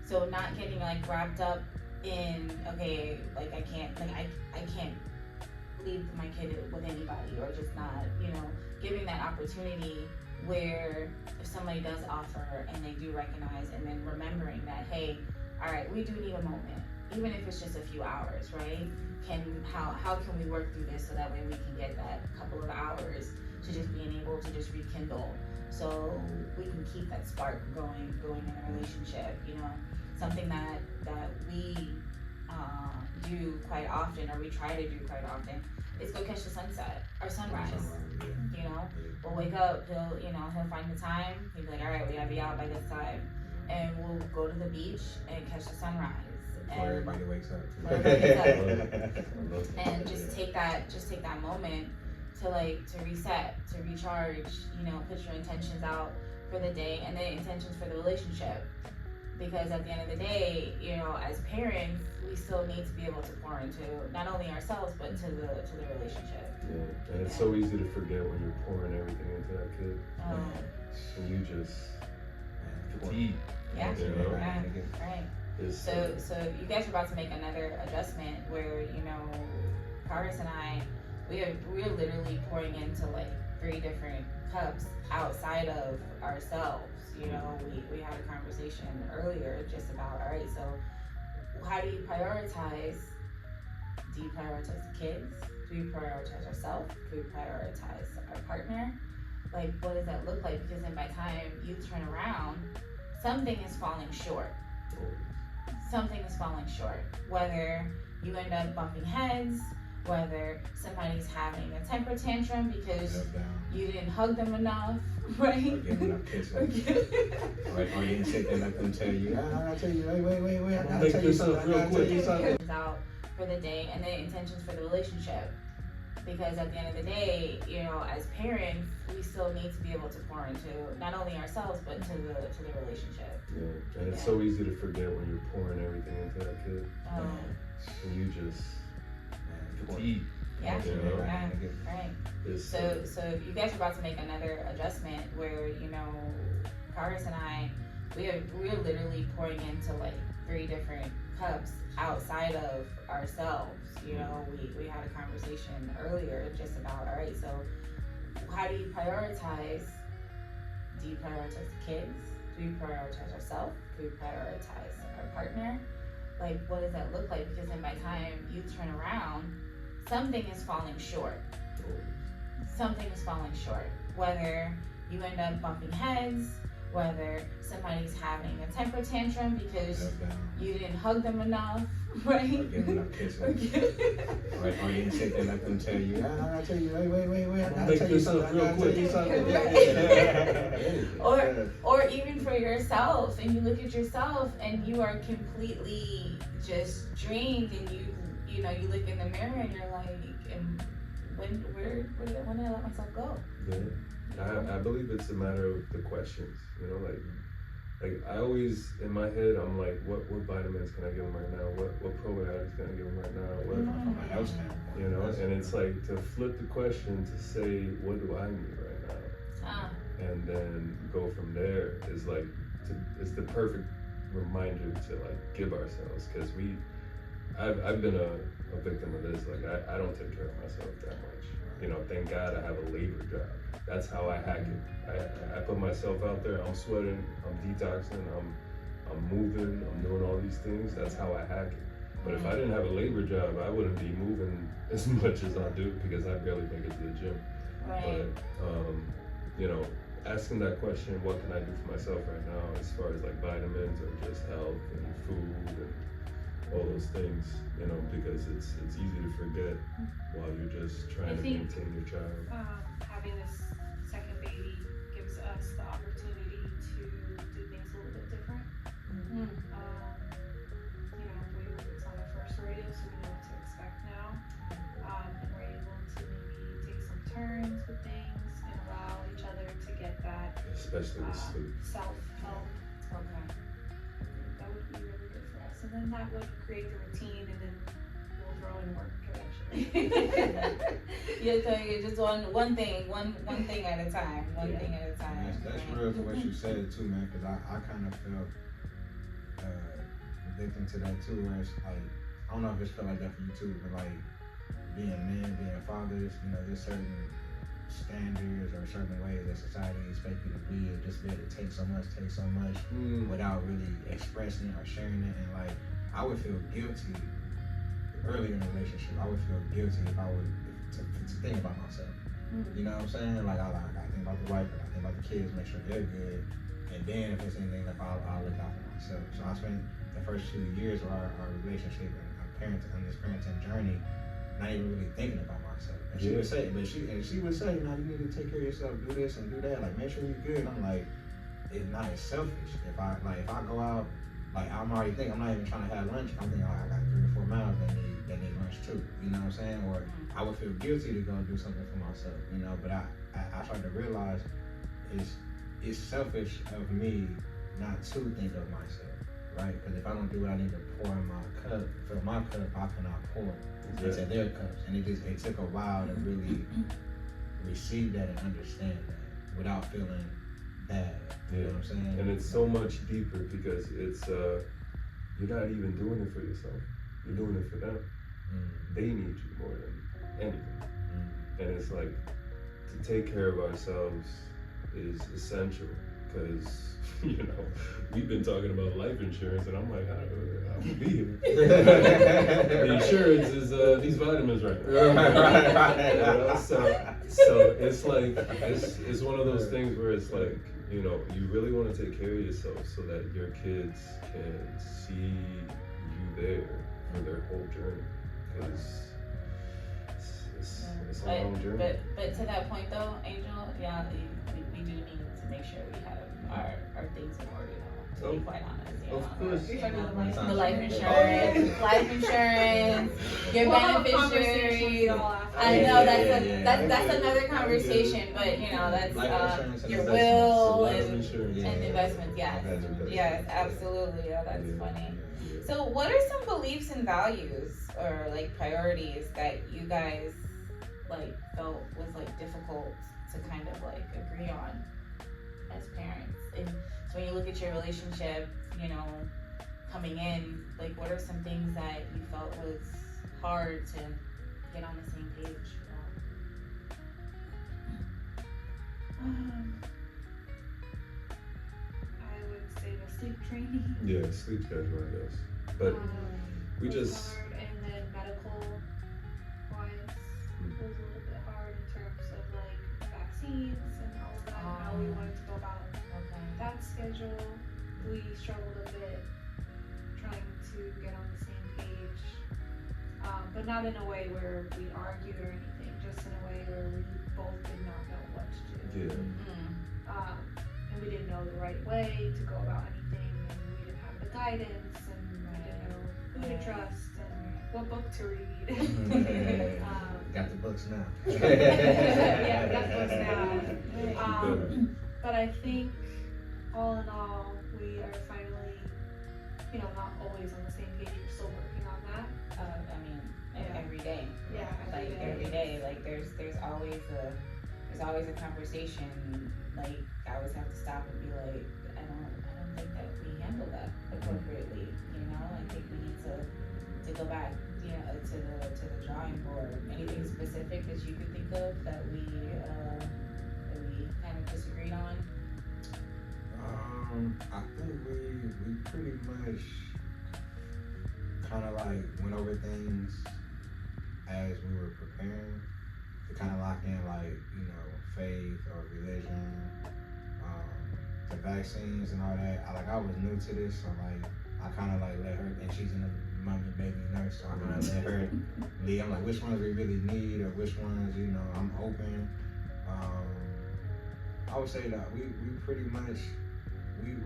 So not getting like wrapped up in, okay, like I can't leave my kid with anybody, or just not, giving that opportunity where if somebody does offer and they do recognize, and then remembering that, hey, all right, we do need a moment, even if it's just a few hours, right? How can we work through this so that way we can get that couple of hours to just being able to just rekindle, so we can keep that spark going in a relationship, something that we do quite often, or we try to do quite often, is go catch the sunset or sunrise. We'll wake up, he'll find the time, he'll be like, all right, we gotta be out by this time, and we'll go to the beach and catch the sunrise. Before everybody wakes up. And just take that moment to reset, to recharge, put your intentions out for the day and the intentions for the relationship. Because at the end of the day, as parents, we still need to be able to pour into not only ourselves but to the relationship. Yeah, and it's so easy to forget when you're pouring everything into that kid. And you just fatigue. Yeah, right. So you guys are about to make another adjustment where, Paris and I, we're literally pouring into like 3 different cups outside of ourselves. We had a conversation earlier just about, all right, so how do you prioritize? Do you prioritize the kids? Do we prioritize ourselves? Do we prioritize our partner? Like, what does that look like? Because then by the time you turn around, something is falling short. Something is falling short. Whether you end up bumping heads, whether somebody's having a temper tantrum because you didn't hug them enough, right? Or giving enough kisses. Or you didn't sit there and let them tell you, I tell you, wait, I gotta tell you something. Out for the day and the intentions for the relationship. Because at the end of the day, as parents, we still need to be able to pour into not only ourselves but to the relationship. Yeah, and it's so easy to forget when you're pouring everything into that kid. And you just fatigue. Yeah, right. So you guys are about to make another adjustment where, Paris and I, we're literally pouring into like 3 different cups outside of ourselves. We had a conversation earlier just about, all right, so how do you prioritize? Do you prioritize the kids? Do we prioritize ourselves? Do we prioritize our partner? Like, what does that look like? Because then by the time you turn around, something is falling short. Something is falling short. Whether you end up bumping heads, whether somebody's having a temper tantrum because you didn't hug them enough, right? Or giving enough kisses. Or you didn't sit there and let them tell you, I tell you, wait, I gotta tell you something. Or even for yourself, and you look at yourself and you are completely just drained, and you look in the mirror and you're like, when did I let myself go? Yeah, I believe it's a matter of the questions. Like I always in my head I'm like, what vitamins can I give them right now? What probiotics can I give them right now? And it's like to flip the question to say, what do I need right now? And then go from there is like it's the perfect reminder to like give ourselves, because I've been a victim of this. Like I don't take care of myself that much. Thank God I have a labor job. That's how I hack it. I put myself out there. I'm sweating. I'm detoxing. I'm moving. I'm doing all these things. That's how I hack it. But if I didn't have a labor job, I wouldn't be moving as much as I do, because I barely make it to the gym. Right. But asking that question, what can I do for myself right now, as far as like vitamins or just health and food and all those things, you know, because it's easy to forget while you're just trying to maintain your child. Having this second baby gives us the opportunity to do things a little bit different. You know, it's on our first rodeo, so we know what to expect now. And we're able to maybe take some turns with things and allow each other to get that, Especially with sleep. self-help. Okay. That would be really good for us. And then that would create the routine, and then we'll throw in work eventually. Yeah, so you're just on one thing at a time. One thing at a time. That's real to what you said too, man. Because I kind of felt victim to that too, where it's like, I don't know if it's felt like that for you too, but like being men, being fathers, you know, there's certain standards or certain ways that society expects you to be, or just be able to take so much without really expressing it or sharing it. And like, I would feel guilty early in the relationship. I would feel guilty if I would to think about myself. You know what I'm saying? Like I think about the wife, I think about the kids, make sure they're good, and then if there's anything left, I'll look out for myself. So I spent the first 2 years of our relationship and on this parenting journey, not even really thinking about myself. And she would say, you know, you need to take care of yourself, do this and do that, like make sure you're good. And I'm like, it's selfish. If I go out, like I'm already thinking, I'm not even trying to have lunch. I'm thinking, I got 3 or 4 miles that need lunch too. You know what I'm saying? Or I would feel guilty to go do something for myself, you know. But I started to realize it's selfish of me not to think of myself, right? Because if I don't do what I need to pour in my cup, fill my cup, I cannot pour into their cups. And it took a while to really receive that and understand that without feeling bad. You know what I'm saying? And it's so much deeper because it's you're not even doing it for yourself. You're doing it for them. They need you more than anything. And it's like, to take care of ourselves is essential, because you know, we've been talking about life insurance, and I'm like, I would be here. The insurance is these vitamins right now. You know? So it's like, it's one of those things where it's like, you know, you really want to take care of yourself so that your kids can see you there for their whole journey, because it's a long journey. But to that point though, Angel, yeah, we do need to make sure we have our things in order though, to be quite honest. You Of course. You know, the life insurance, your beneficiaries. I know that's another conversation, but you know, that's your will and investments. Yes, absolutely. Oh, that's funny. So what are some beliefs and values or like priorities that you guys like felt was like difficult to kind of like agree on as parents? And so when you look at your relationship, you know, coming in, like what are some things that you felt was hard to get on the same page I would say the sleep training. Yeah, sleep schedule, I guess. But we just hard, and then medical wise was a little bit hard in terms of like vaccines and all of that, and how we wanted to go about that schedule. We struggled a bit trying to get on the same page, but not in a way where we argued or anything, just in a way where we both did not know what to do. And we didn't know the right way to go about anything, and we didn't have the guidance, and we didn't know who to trust and what book to read. Got the books now. Yeah, we got the books now. But I think all in all, we are finally, you know, not always on the same page. We're still working on that. I mean, every day. Yeah, every day. Like there's always a conversation. Like I always have to stop and be like, I don't think that we handle that appropriately. You know, I think we need to go back, you know, to the drawing board. Anything specific that you could think of that we kind of disagreed on? I think we pretty much kind of like went over things as we were preparing to kind of lock in, like, you know, faith or religion, the vaccines and all that. I was new to this, so like I kind of like let her, and she's in a mommy baby nurse, so I kind of let her lead. I'm like, which ones we really need, or which ones, you know, I'm open. I would say that we pretty much pretty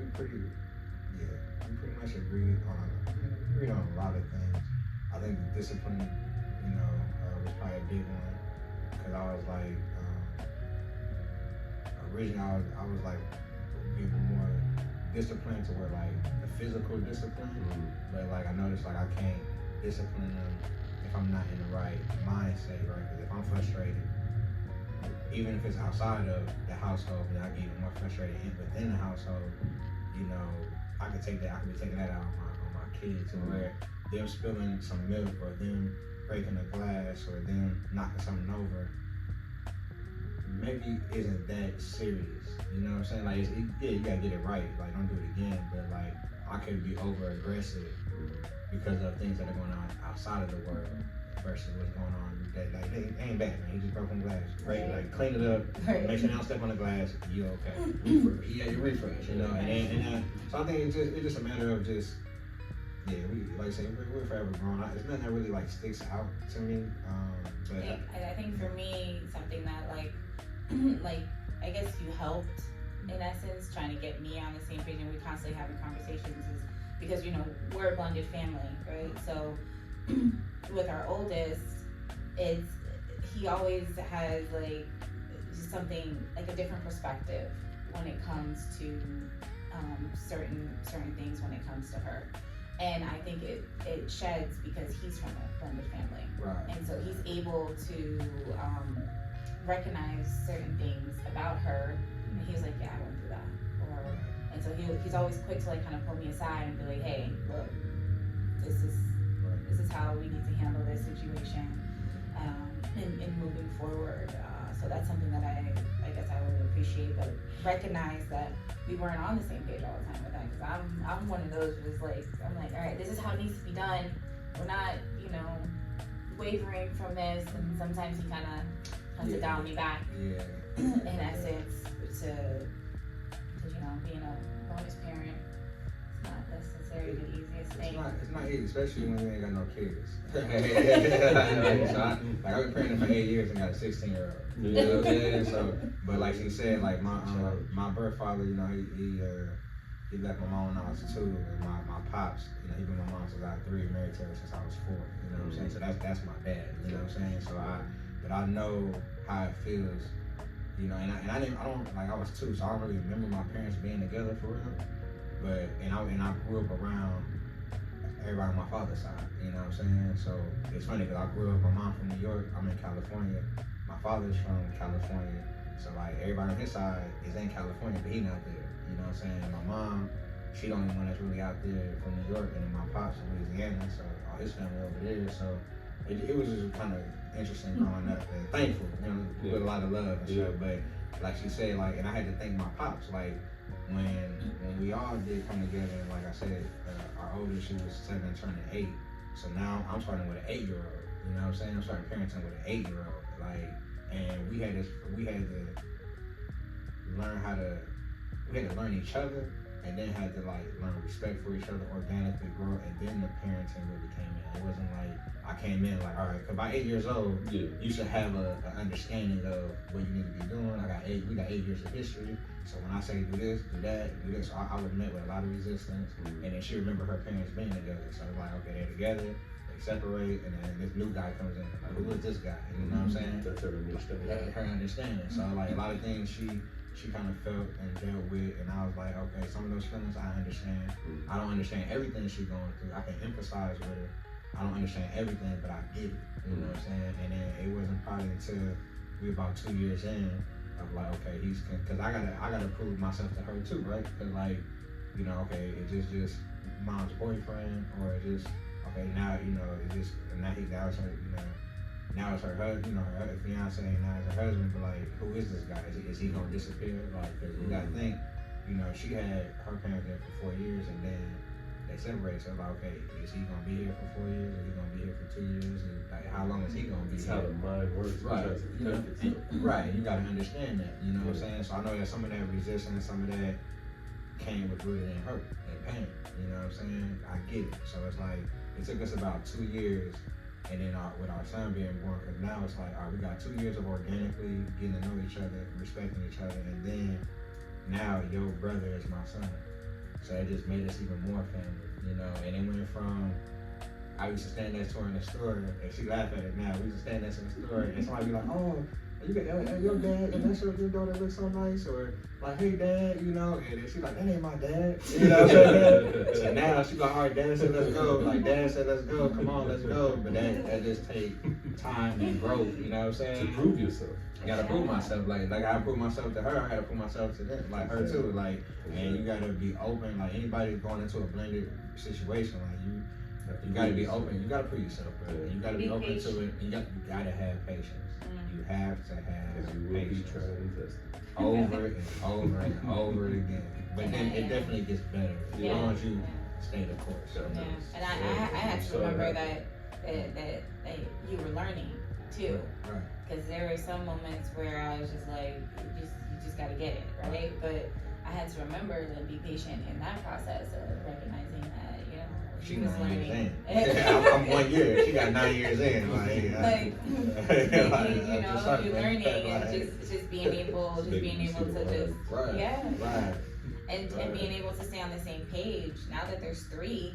much agreed on a lot of things. I think the discipline, you know, was probably a big one, because I was like, originally I was like even more disciplined to where like the physical discipline, but like I noticed like I can't discipline them if I'm not in the right mindset, right? Because if I'm frustrated, even if it's outside of the household, and I get even more frustrated within the household, you know, I could be taking that out on my kids, to where them spilling some milk, or them breaking a glass, or them knocking something over, maybe isn't that serious. You know what I'm saying? Like, you gotta get it right. Like, don't do it again. But like, I could be over aggressive because of things that are going on outside of the world versus what's going on. That like, they ain't bad, man. You just broke some glass. Right? Like, clean it up. Make sure you don't step on the glass. You okay? You refresh. You know. And so I think it's just a matter of just. Yeah, we like I say, we're forever grown. It's nothing that really like sticks out to me. But I think for me, something that like I guess you helped in essence, trying to get me on the same page, and we constantly having conversations, is because, you know, we're a blended family, right? So with our oldest, he always has like something like a different perspective when it comes to certain things when it comes to her. And I think it sheds because he's from a blended family. Right. And so he's able to recognize certain things about her, and he's like, yeah, I won't do that. And so he's always quick to like kind of pull me aside and be like, hey, look, this is how we need to handle this situation in moving forward. So that's something that I guess I would appreciate, but recognize that we weren't on the same page all the time with that, because I'm one of those who's like, I'm like, all right, this is how it needs to be done. We're not, you know, wavering from this, and sometimes he kind of hunts it down me back. Yeah. In essence, to you know, being a bonus parent, it's not necessarily the easiest thing. It's not easy, especially when you ain't got no kids. I've been pregnant for 8 years and got a 16-year-old. You know what I'm saying? So, but like she said, like my birth father, you know, he left my mom when I was 2, and my pops, you know, he been my mom since I was 3, married to her since I was 4. You know what I'm saying? So that's my dad. You know what I'm saying? So I know how it feels. You know, and I was 2, so I don't really remember my parents being together for real. But I grew up around everybody on my father's side. You know what I'm saying? So it's funny because I grew up. My mom from New York. I'm in California. My father's from California. So like everybody on his side is in California, but he not there. You know what I'm saying? And my mom, she the only one that's really out there from New York, and then my pops from Louisiana. So all his family over there. So it was just kind of interesting growing up, and thankful, you know, with a lot of love and stuff. But like she said, like, and I had to thank my pops, like when we all did come together, and like I said, our oldest, she was 7 turning 8. So now I'm starting with an 8-year-old. You know what I'm saying? I'm starting parenting with an 8-year-old. Like, and we had to learn each other, and then had to like learn respect for each other, organically grow, and then the parenting really came in. It wasn't like I came in like, all right, because by 8 years old, you should have an understanding of what you need to be doing. We got 8 years of history, so when I say do this, do that, do this, so I would have met with a lot of resistance. And then she remembered her parents being together, so it's like, okay, they're together, they separate, and then this new guy comes in. Like, who is this guy? You know what I'm saying? That's her understanding. Her understanding. So like a lot of things she kind of felt and dealt with, and I was like, okay, some of those feelings I understand. I don't understand everything she's going through. I can empathize with her. I don't understand everything, but I get it. You know what I'm saying? And then it wasn't probably until we about 2 years in of like, okay, because I gotta prove myself to her too, right? Because like, you know, okay, it's just mom's boyfriend, or it's just okay now, you know, it's just now it's her, you know. Now it's her husband, you know, her fiancé, and now it's her husband. But like, who is this guy? Is he gonna disappear? Like, cause you gotta think, you know, she had her parents there for 4 years, and then they separated. So like, okay, is he gonna be here for 4 years? Is he gonna be here for 2 years? And like, how long is he gonna be That's here? how the mind works. Right. You know, right. You gotta understand that. You know what I'm saying? So I know that some of that resistance, some of that, came with rooted in hurt and pain. You know what I'm saying? I get it. So it's like it took us about 2 years, and then with our son being born, because now it's like, all right, we got 2 years of organically getting to know each other, respecting each other, and then now your brother is my son. So it just made us even more family, you know. And it went from I used to stand next to her in the store, and she laughed at it now. We used to stand next to the store, and somebody be like, "Oh, you got your dad, and that's your daughter looks so nice," or like, "Hey, dad," you know. And then she like, "That ain't my dad," you know what I'm saying? So now she like, "All right, dad said let's go." Like, dad said let's go. Come on, let's go. But that just take time and growth. You know what I'm saying? To prove yourself. I gotta prove myself, like I gotta prove myself to her. I gotta prove myself to them, like her too. Like, and you gotta be open. Like anybody going into a blended situation, like you gotta be open. You gotta prove yourself, bro. You gotta be open to it. You gotta have patience. You have to have You will be patience. tried and tested. Over and over and over again. But then it definitely gets better as long as you stay the course. Yeah. And I had to remember that you were learning too. Right. Because there were some moments where I was just like, you just gotta get it, right? But I had to remember to be patient in that process of recognizing that, you know, She was 9 years learning. in. I'm 1 year. She got 9 years in. You're learning and just being able to just Right. and being able to stay on the same page. Now that there's 3,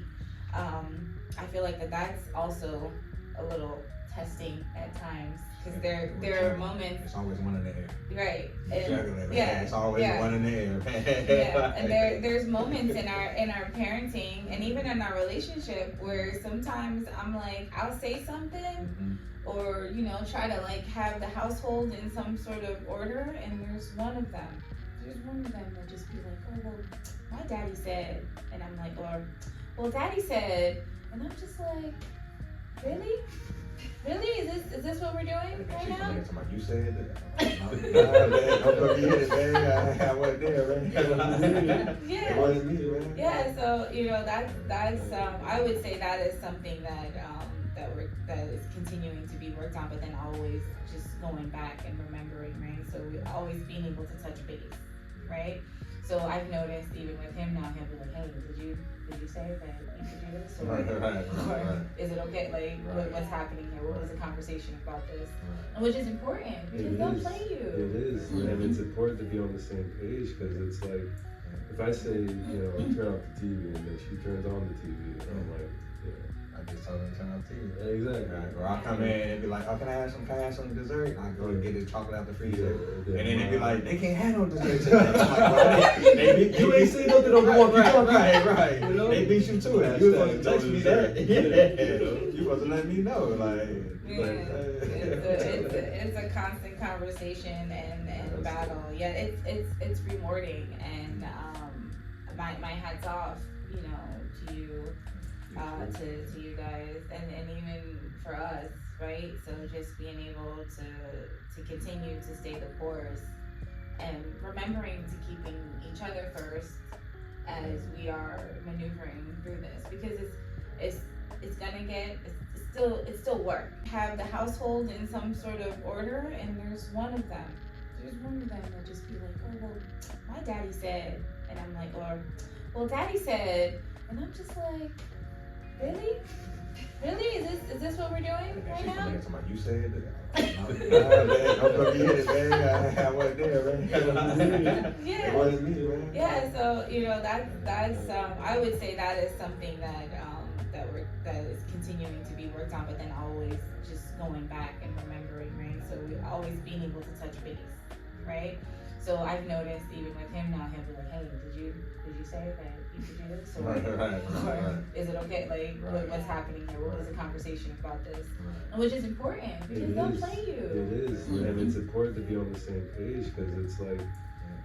I feel like that's also a little testing at times, because there are moments. It's always one in the air. Right. It's always one in the air. Yeah. And there's moments in our parenting and even in our relationship where sometimes I'm like, I'll say something or, you know, try to like have the household in some sort of order, and there's one of them that just be like, "Oh, well, my daddy said," and I'm like, or, "Well, daddy said," and I'm just like, really? Really? Is this what we're doing right now? You said that. Don't put me in it, man. I wasn't there, man. Yeah. It wasn't me, man. Yeah. So you know that's I would say that is something that is continuing to be worked on, but then always just going back and remembering, right? So we always being able to touch base, right? So I've noticed even with him now, he'll be like, "Hey, did you say that you could do this? Or, or is it okay? Like, what's happening here? What was the conversation about this?" And which is important because they'll play you. It is, and it's important to be on the same page, because it's like, if I say, you know, turn off the TV, and then she turns on the TV, and I'm like, you know, I just told her to turn off the TV. Exactly. Right. Or I'll come in and be like, "Oh, can I have some dessert?" I go and get the chocolate out the freezer, and then they be like, "They can't have no dessert today." I'm like, "Well, you ain't seen nothing on the wall." Right. You know? They beat you to it. You supposed to text me that. You supposed to let me know, like. It's a constant conversation and battle. Yeah, it's rewarding, and my hat's off, you know, to you. To you guys, and even for us, right? So just being able to continue to stay the course and remembering to keeping each other first as we are maneuvering through this, because it's still work. Have the household in some sort of order, and there's one of them that just be like, "Oh, well, my daddy said," and I'm like, or, "Well, daddy said," and I'm just like, really? Is this what we're doing right now? You said that. Don't put me in it, man. I wasn't there, man. Yeah. It wasn't me, man. Yeah. So you know that's I would say that is something that is continuing to be worked on, but then always just going back and remembering, right? So we always being able to touch base, right? So I've noticed even with him now, he'll be like, "Hey, did you say that you could do this? Or, or is it okay? Like, what's happening here? What was the conversation about this?" And which is important because they'll play you. It is, and it's important to be on the same page, because it's like,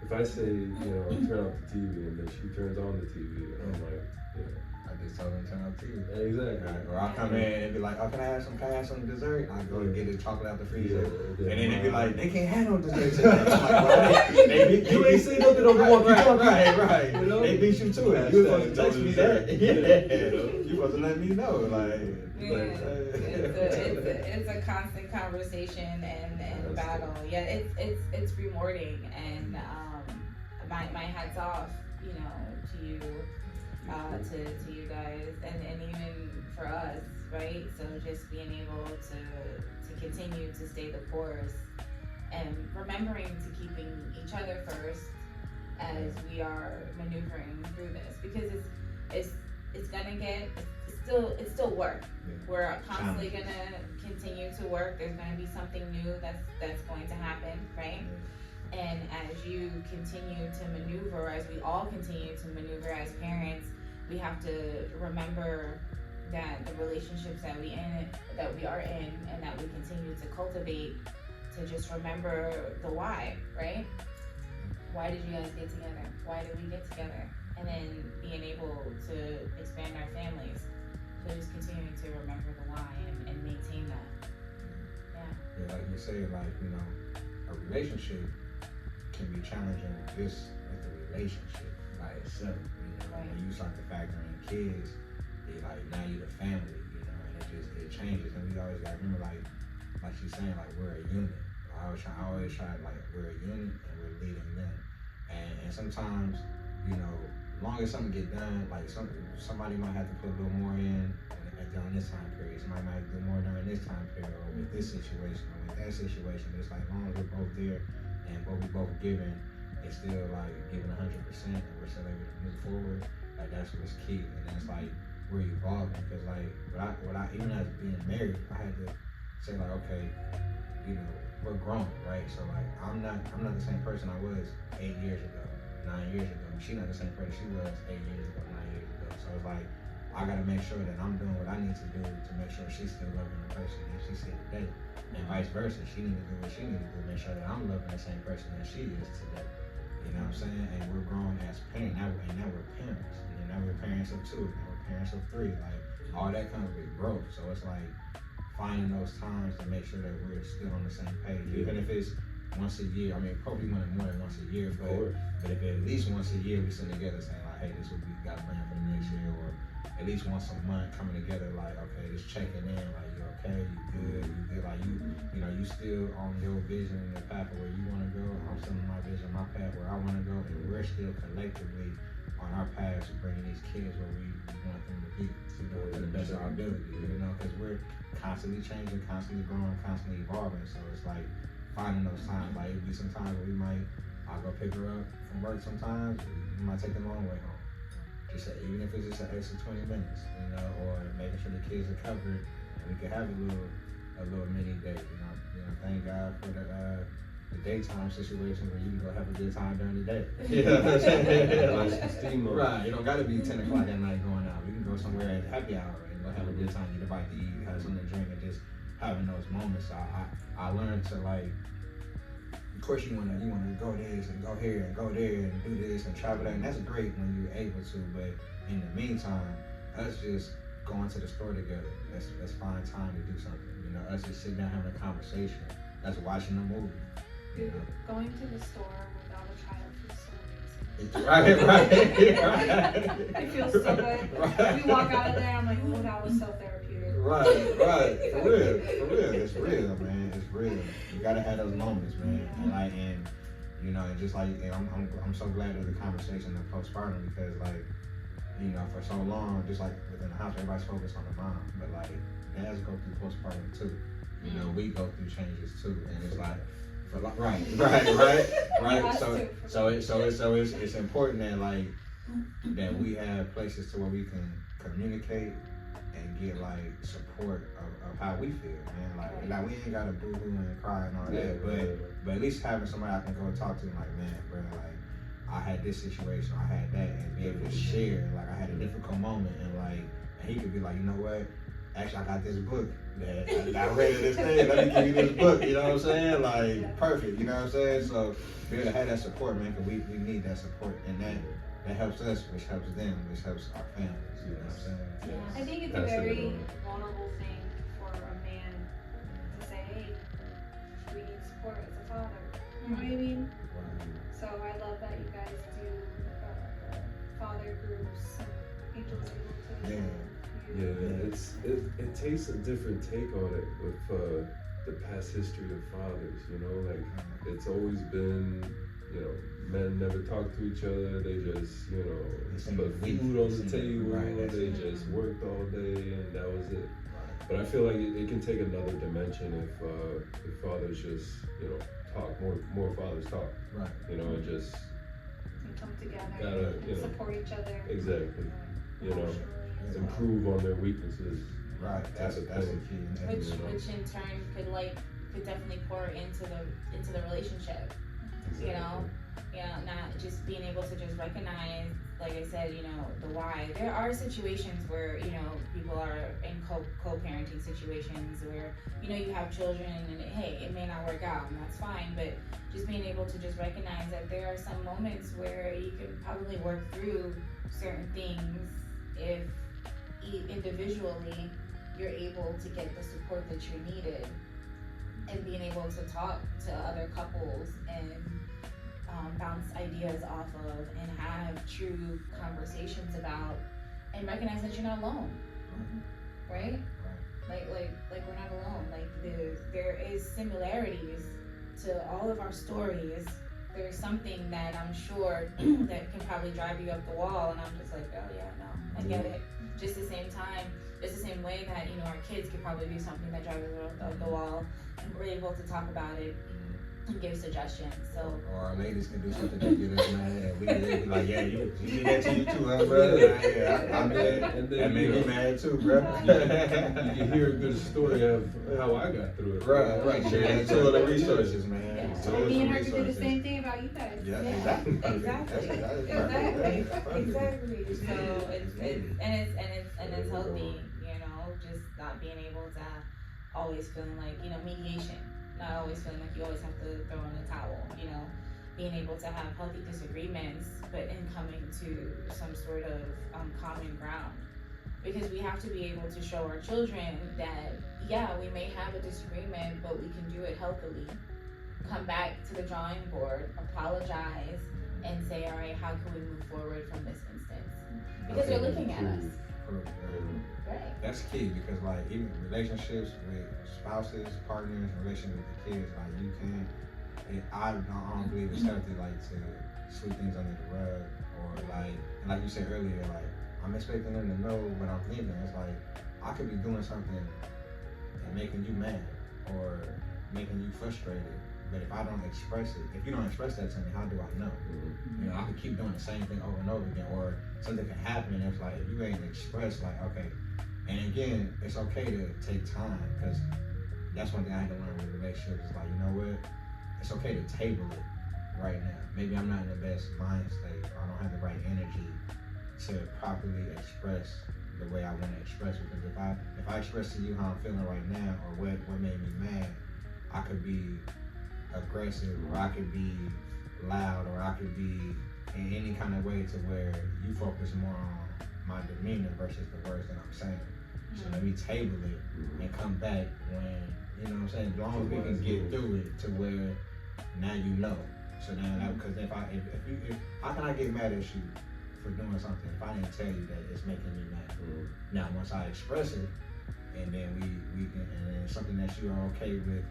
if I say, you know, turn off the TV, and then she turns on the TV, and I'm like, you know, I just told her to turn off the TV. Exactly. Right. Or I'll come in and be like, "Oh, can I have some dessert?" I go and get the chocolate out the freezer, and then they be like, "They can't have no dessert today." I'm like, "Well, you ain't seen nothing on the wall." Right. You know? They beat you to it. You supposed to text me that. You supposed to let me know, like. It's a constant conversation and battle. Yeah, it's rewarding, and my hat's off, you know, to you, to you guys, and even for us, right? So just being able to continue to stay the course and remembering to keeping each other first as we are maneuvering through this, because it's gonna get, it's still work. Yeah. We're constantly gonna continue to work. There's gonna be something new that's going to happen, right? And as you continue to maneuver, as we all continue to maneuver as parents, we have to remember that the relationships that we are in, and that we continue to cultivate, to just remember the why, right? Why did you guys get together? Why did we get together? And then being able to expand our families. So just continuing to remember the why and maintain that. Yeah, like you say, like, you know, a relationship can be challenging just with the relationship by itself. You know, Right. when you start to factor in kids, it like now you're the family, you know, and it changes. And we always gotta remember, like she's saying, like we're a unit. I always try like we're a unit and we're leading them. And sometimes, you know, as long as something get done, like somebody might have to put a little more in during this time period. Somebody might do more during this time period, or with this situation, or with that situation. But it's like, as long as we're both there and what we both giving, it's still like giving 100%, and we're still able to move forward. Like that's what's key. And then it's like we're evolving, because like what I even as being married, I had to say like, okay, you know, we're grown, right? So like I'm not the same person I was 8 years ago, 9 years ago. She's not the same person she was 8 years ago, 9 years ago. So it's like I gotta make sure that I'm doing what I need to do to make sure she's still loving the person that she's here today, and vice versa. She needs to do what she needs to do to make sure that I'm loving the same person that she is today. You know what I'm saying? And we're growing as parents now, and now we're parents, and then now we're parents of 2, now we're parents of 3. Like all that comes with growth. So it's like finding those times to make sure that we're still on the same page, even if it's once a year. I mean, probably more than once a year, but if at least once a year we sit together saying like, hey, this is what we got planned for the next year, or at least once a month coming together like, okay, just checking in, like you okay, you good, like you know, you still on your vision and the path of where you want to go. I'm still on my vision, my path where I want to go, and we're still collectively on our path to bringing these kids where we want them to be, you know, to the best of our ability, you know, because we're constantly changing, constantly growing, constantly evolving. So it's like finding those times. Like it'd be some times where I'll go pick her up from work sometimes, we might take the long way home. Just even if it's just an extra 20 minutes, you know, or making sure the kids are covered, and we can have a little mini date, you know. Thank God for the daytime situation where you can go have a good time during the day. Right, it don't gotta be 10 o'clock at night going out. We can go somewhere at happy hour and go have a good time, get a bite to eat, have something to drink, and just having those moments. I learned to like, of course you wanna go this and go here and go there and do this and travel that, and that's great when you're able to, but in the meantime, us just going to the store together, let's find time to do something, you know, us just sitting down having a conversation, us watching a movie, you know. Going to the store without a child feels so amazing. Right. It feels so good. Right. We walk out of there, I'm like, oh, that was so therapeutic. Right, for real, it's real, man, it's real. You gotta have those moments, man, and you know, and just like, and I'm so glad of the conversation of postpartum, because like, you know, for so long, just like within the house, everybody's focused on the mom, but like dads go through postpartum too. You know, we go through changes too, and it's like, right. So it's important that like that we have places to where we can communicate and get like support of how we feel, man. Like we ain't gotta boo-hoo and cry and all that, but at least having somebody I can go talk to, like, man, bro, like I had this situation, I had that, and be able to share, like I had a difficult moment, and he could be like, you know what? Actually, I got this book that I read this thing. Let me give you this book. You know what I'm saying? Like, perfect. You know what I'm saying? So, be able to have that support, man, because we need that support, and that helps us, which helps them, which helps our families. You know what I'm saying? Yeah. I think it's a very vulnerable thing for a man to say, hey, we need support as a father. You know what I mean? Right. So I love that you guys do father groups. Angel's able to. It takes a different take on it with the past history of fathers, you know, like it's always been you know, men never talk to each other. They just, you know, put weak. food on the table. Right, they just worked all day, and that was it. But I feel like it can take another dimension if fathers just, you know, talk more fathers talk. Right. You know, and just And come together gotta, and you know, support each other. exactly. You know, Emotionally as well. improve on their weaknesses. Right. That's the key. Which you know. which in turn could definitely pour into the relationship. Exactly. You know, not just being able to just recognize, like I said, you know, the why. There are situations where, you know, people are in co-parenting situations where, you know, you have children and hey, it may not work out and that's fine, but just being able to just recognize that there are some moments where you can probably work through certain things if individually you're able to get the support that you needed, and being able to talk to other couples and bounce ideas off of and have true conversations about and recognize that you're not alone, right? Like we're not alone. Like there is similarities to all of our stories. There's something that I'm sure that can probably drive you up the wall, and I'm just like, oh yeah, no, I get it. Just the same time, just the same way that, you know, our kids could probably do something that drives us up the wall, and we're able to talk about it and give suggestions. So, or our ladies can do something that get us mad, and we be like, yeah, you did that to you too, huh, bro? Yeah, I'm mad, and that made me mad too, bro. You can hear a good story of how I got through it. Right. Share two of the resources, man. Yeah. And me and her could do the same thing about you guys. Yeah, Exactly. Exactly. Exactly. So it's healthy, you know, just not being able to always feeling like, you know, mediation. Not always feeling like you always have to throw in the towel, you know, being able to have healthy disagreements, but in coming to some sort of common ground. Because we have to be able to show our children that, yeah, we may have a disagreement, but we can do it healthily. Come back to the drawing board, apologize, and say, all right, how can we move forward from this instance? Because they're looking at us. Right. That's key, because like even relationships with spouses, partners, relations with the kids, like you can, I don't believe it's healthy like to sweep things under the rug, or like, and like you said earlier, like I'm expecting them to know what I'm thinking. It's like I could be doing something and making you mad or making you frustrated, but if I don't express it, if you don't express that to me, how do I know? You know, I could keep doing the same thing over and over again, or something can happen and it's like, if you ain't expressed, like, okay. And again, it's okay to take time, because that's one thing I had to learn with relationships. It's like, you know what? It's okay to table it right now. Maybe I'm not in the best mind state, or I don't have the right energy to properly express the way I want to express it. Because if I express to you how I'm feeling right now, or what made me mad, I could be aggressive, or I could be loud, or I could be in any kind of way to where you focus more on my demeanor versus the words that I'm saying. So let me table it and come back when, you know what I'm saying, as long as we can get through it to where now you know. So now, because if how can I get mad at you for doing something if I didn't tell you that it's making me mad? Now, once I express it, and then we can, and it's something that you are okay with,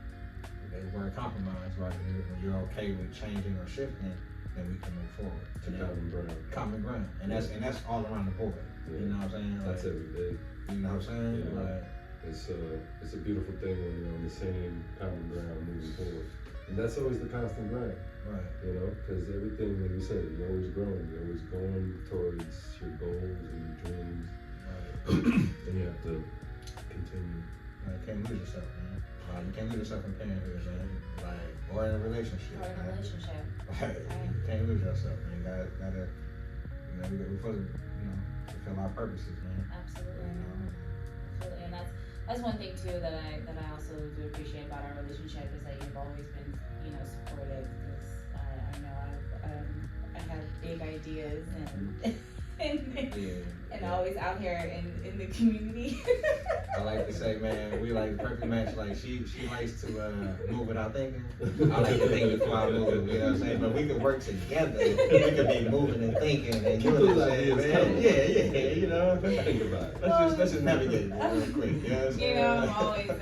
the word compromise, right? When you're okay with changing or shifting, then we can move forward to common ground. And that's all around the board. Yeah. You know what I'm saying? That's like, every day. You know what I'm saying? Yeah. Like, it's a beautiful thing when you're on the same common ground moving forward. And that's always the constant grind. Right. You know, because everything, like you said, you're always growing. You're always going towards your goals and your dreams. Right. And you have to continue. Like, you can't lose yourself, man. Like, you can't lose yourself in parenthood, man. Like, or in a relationship. Or in a relationship. Like, you can't lose yourself, man. You gotta, you know, we're supposed to, you know, fulfill our purposes, man. Absolutely. Absolutely. And that's one thing too that I also do appreciate about our relationship is that you've always been, you know, supportive. Because I know I have big ideas and always out here in the community. I like to say, man, we like the perfect match. Like she likes to move without thinking. I like to think before I move. You know what I'm saying? But we could work together. We could be moving and thinking, and you know what I'm saying, man? Yeah. You know, think about it. Let's just navigate real quick. You know what I'm saying? You know,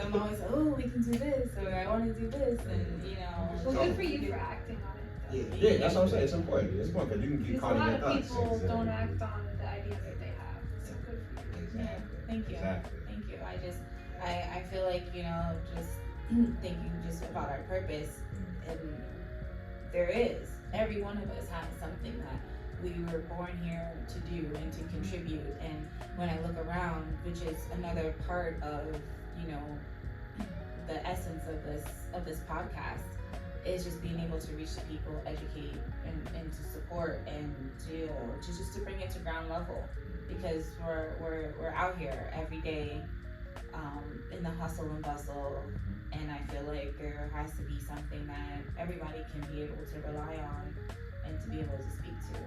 I'm always, oh, we can do this, or I want to do this, and you know. Well, good for you for acting on it, Yeah, that's what I'm saying. It's important. It's important because you can get Because a caught in lot your of thoughts. people don't act on the ideas that they have. So good for you. Exactly. Thank you. Exactly. Thank you. I feel like, just thinking just about our purpose, and there is. Every one of us has something that we were born here to do and to contribute. And when I look around, which is another part of, the essence of this podcast, is just being able to reach the people, educate, and to support, and to bring it to ground level, because we're out here every day, in the hustle and bustle, and I feel like there has to be something that everybody can be able to rely on and to be able to speak to.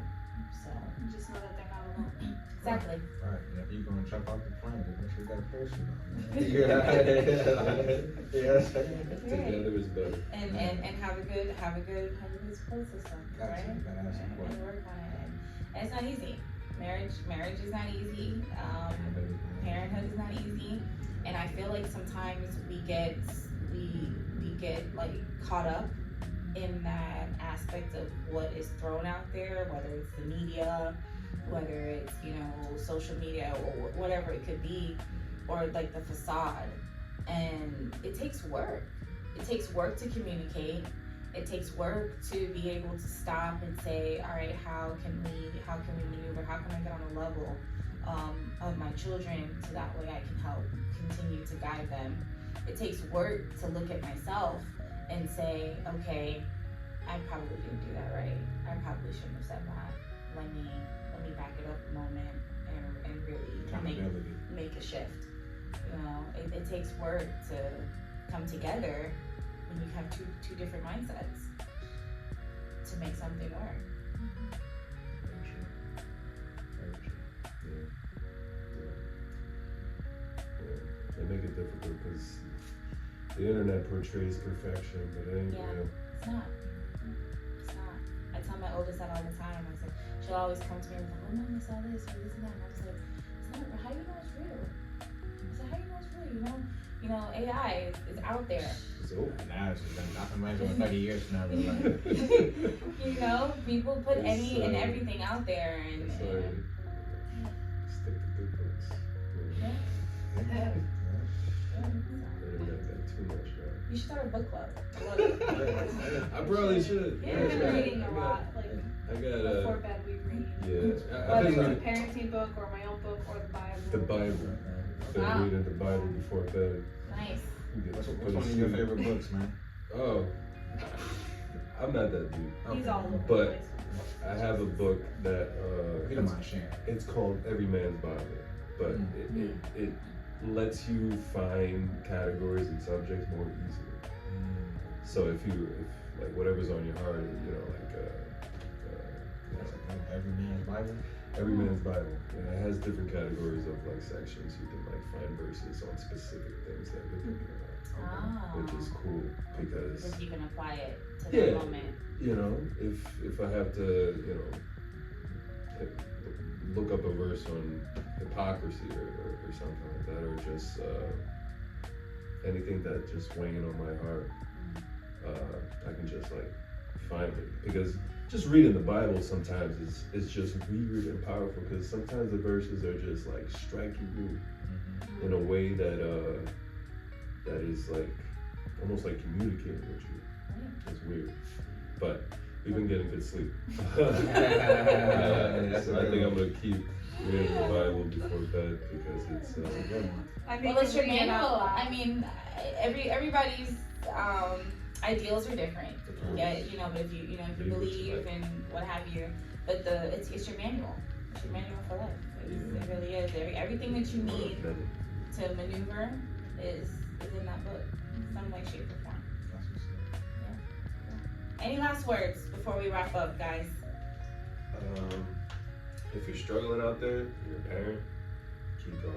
So Just know that they're not alone. exactly. Right. And if you're gonna jump off the plane, just make sure you got a parachute on. Yeah. Together is better. And have a good support system, right? You gotta have support. And work on it. And it's not easy. Marriage is not easy. Parenthood is not easy. And I feel like sometimes we get like caught up in that aspect of what is thrown out there, whether it's the media, whether it's, social media, or whatever it could be, or like the facade. And it takes work. It takes work to communicate. It takes work to be able to stop and say, all right, how can we maneuver? How can I get on the level of my children, so that way I can help continue to guide them? It takes work to look at myself and say, okay, I probably didn't do that right. I probably shouldn't have said that. Let me back it up a moment and really make a shift. It takes work to come together when you have two different mindsets to make something work. They make it difficult because the internet portrays perfection, but it ain't real. It's not. I tell my oldest that all the time. I said, she'll always come to me and be like, oh, Mom, I saw this or this and that. And I was like, it's not, how do you know it's real? I said, how do you know it's real? AI is out there. It's over. Now it's been nothing much over 30 years from now. People put any and everything out there, and it's like, stick to good books. yeah. Internet got too much, bro. You should start a book club. I love it. I probably should. Yeah, We've been reading a lot. Like I got before bed, we read. Yeah. Whether I've it's a been parenting book or my own book or the Bible. the Bible. Been Wow. reading the Bible before bed. Nice. What's one of your favorite books, man? Oh, I'm not that deep. He's all over the But place. I have a book that If you don't mind sharing. it's called Every Man's Bible, but it lets you find categories and subjects more easily. So if like whatever's on your heart, Every Man's Bible. Every Man's Bible, and it has different categories of like sections. You can like find verses on specific things that you're thinking about, which is cool because Because you can apply it to Yeah. that moment. if I have to, look up a verse on hypocrisy or something like that, or just anything that just weighing on my heart, I can just like find it, because just reading the Bible sometimes is just weird and powerful, because sometimes the verses are just like striking you in a way that is like almost like communicating with you. It's weird, but we've been getting good sleep. So I think I'm gonna keep reading the Bible before bed because it's I think Well, it's your reading it out manual. loud. I mean, everybody's ideals are different. Yeah, but if you believe and what have you, but it's your manual. It's your manual for life. It really is. Everything that you need to maneuver is in that book, some way, shape, or form. Any last words before we wrap up, guys? if you're struggling out there, you're a parent, keep going.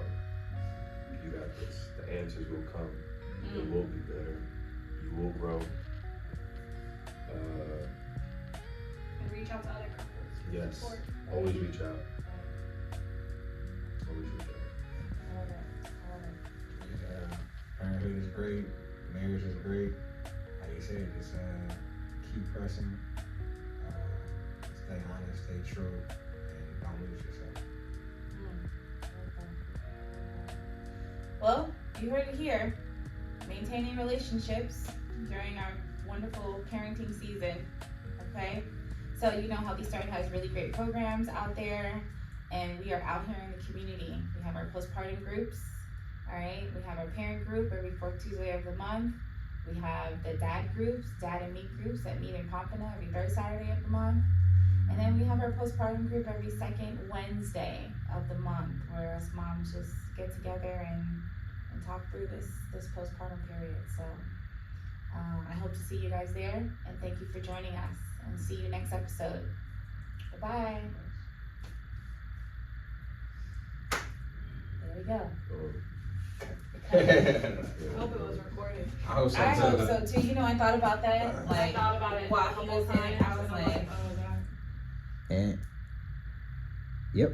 You got this. The answers will come. It will be better. You will grow. And reach out to other couples. Yes. Support. Always reach out. Always reach out. I love it. Yeah, parenthood is great. Marriage is great. Like you said, just keep pressing. stay honest, stay true, and don't lose yourself. Well, you heard it here. Maintaining relationships during our wonderful parenting season. Okay? So you know how the Start has really great programs out there, and we are out here in the community. We have our postpartum groups. Alright, we have our parent group every fourth Tuesday of the month. We have the dad groups, dad and me groups that meet in Pompano every third Saturday of the month. And then we have our postpartum group every second Wednesday of the month, where us moms just get together and talk through this postpartum period. So I hope to see you guys there, and thank you for joining us, and see you next episode. Bye-bye. There we go. I hope it was recorded. I hope so I too. hope so too. You know, I thought about that. I Like, thought about it while a he couple was in it, I was times, and I'm like, oh god. And yep.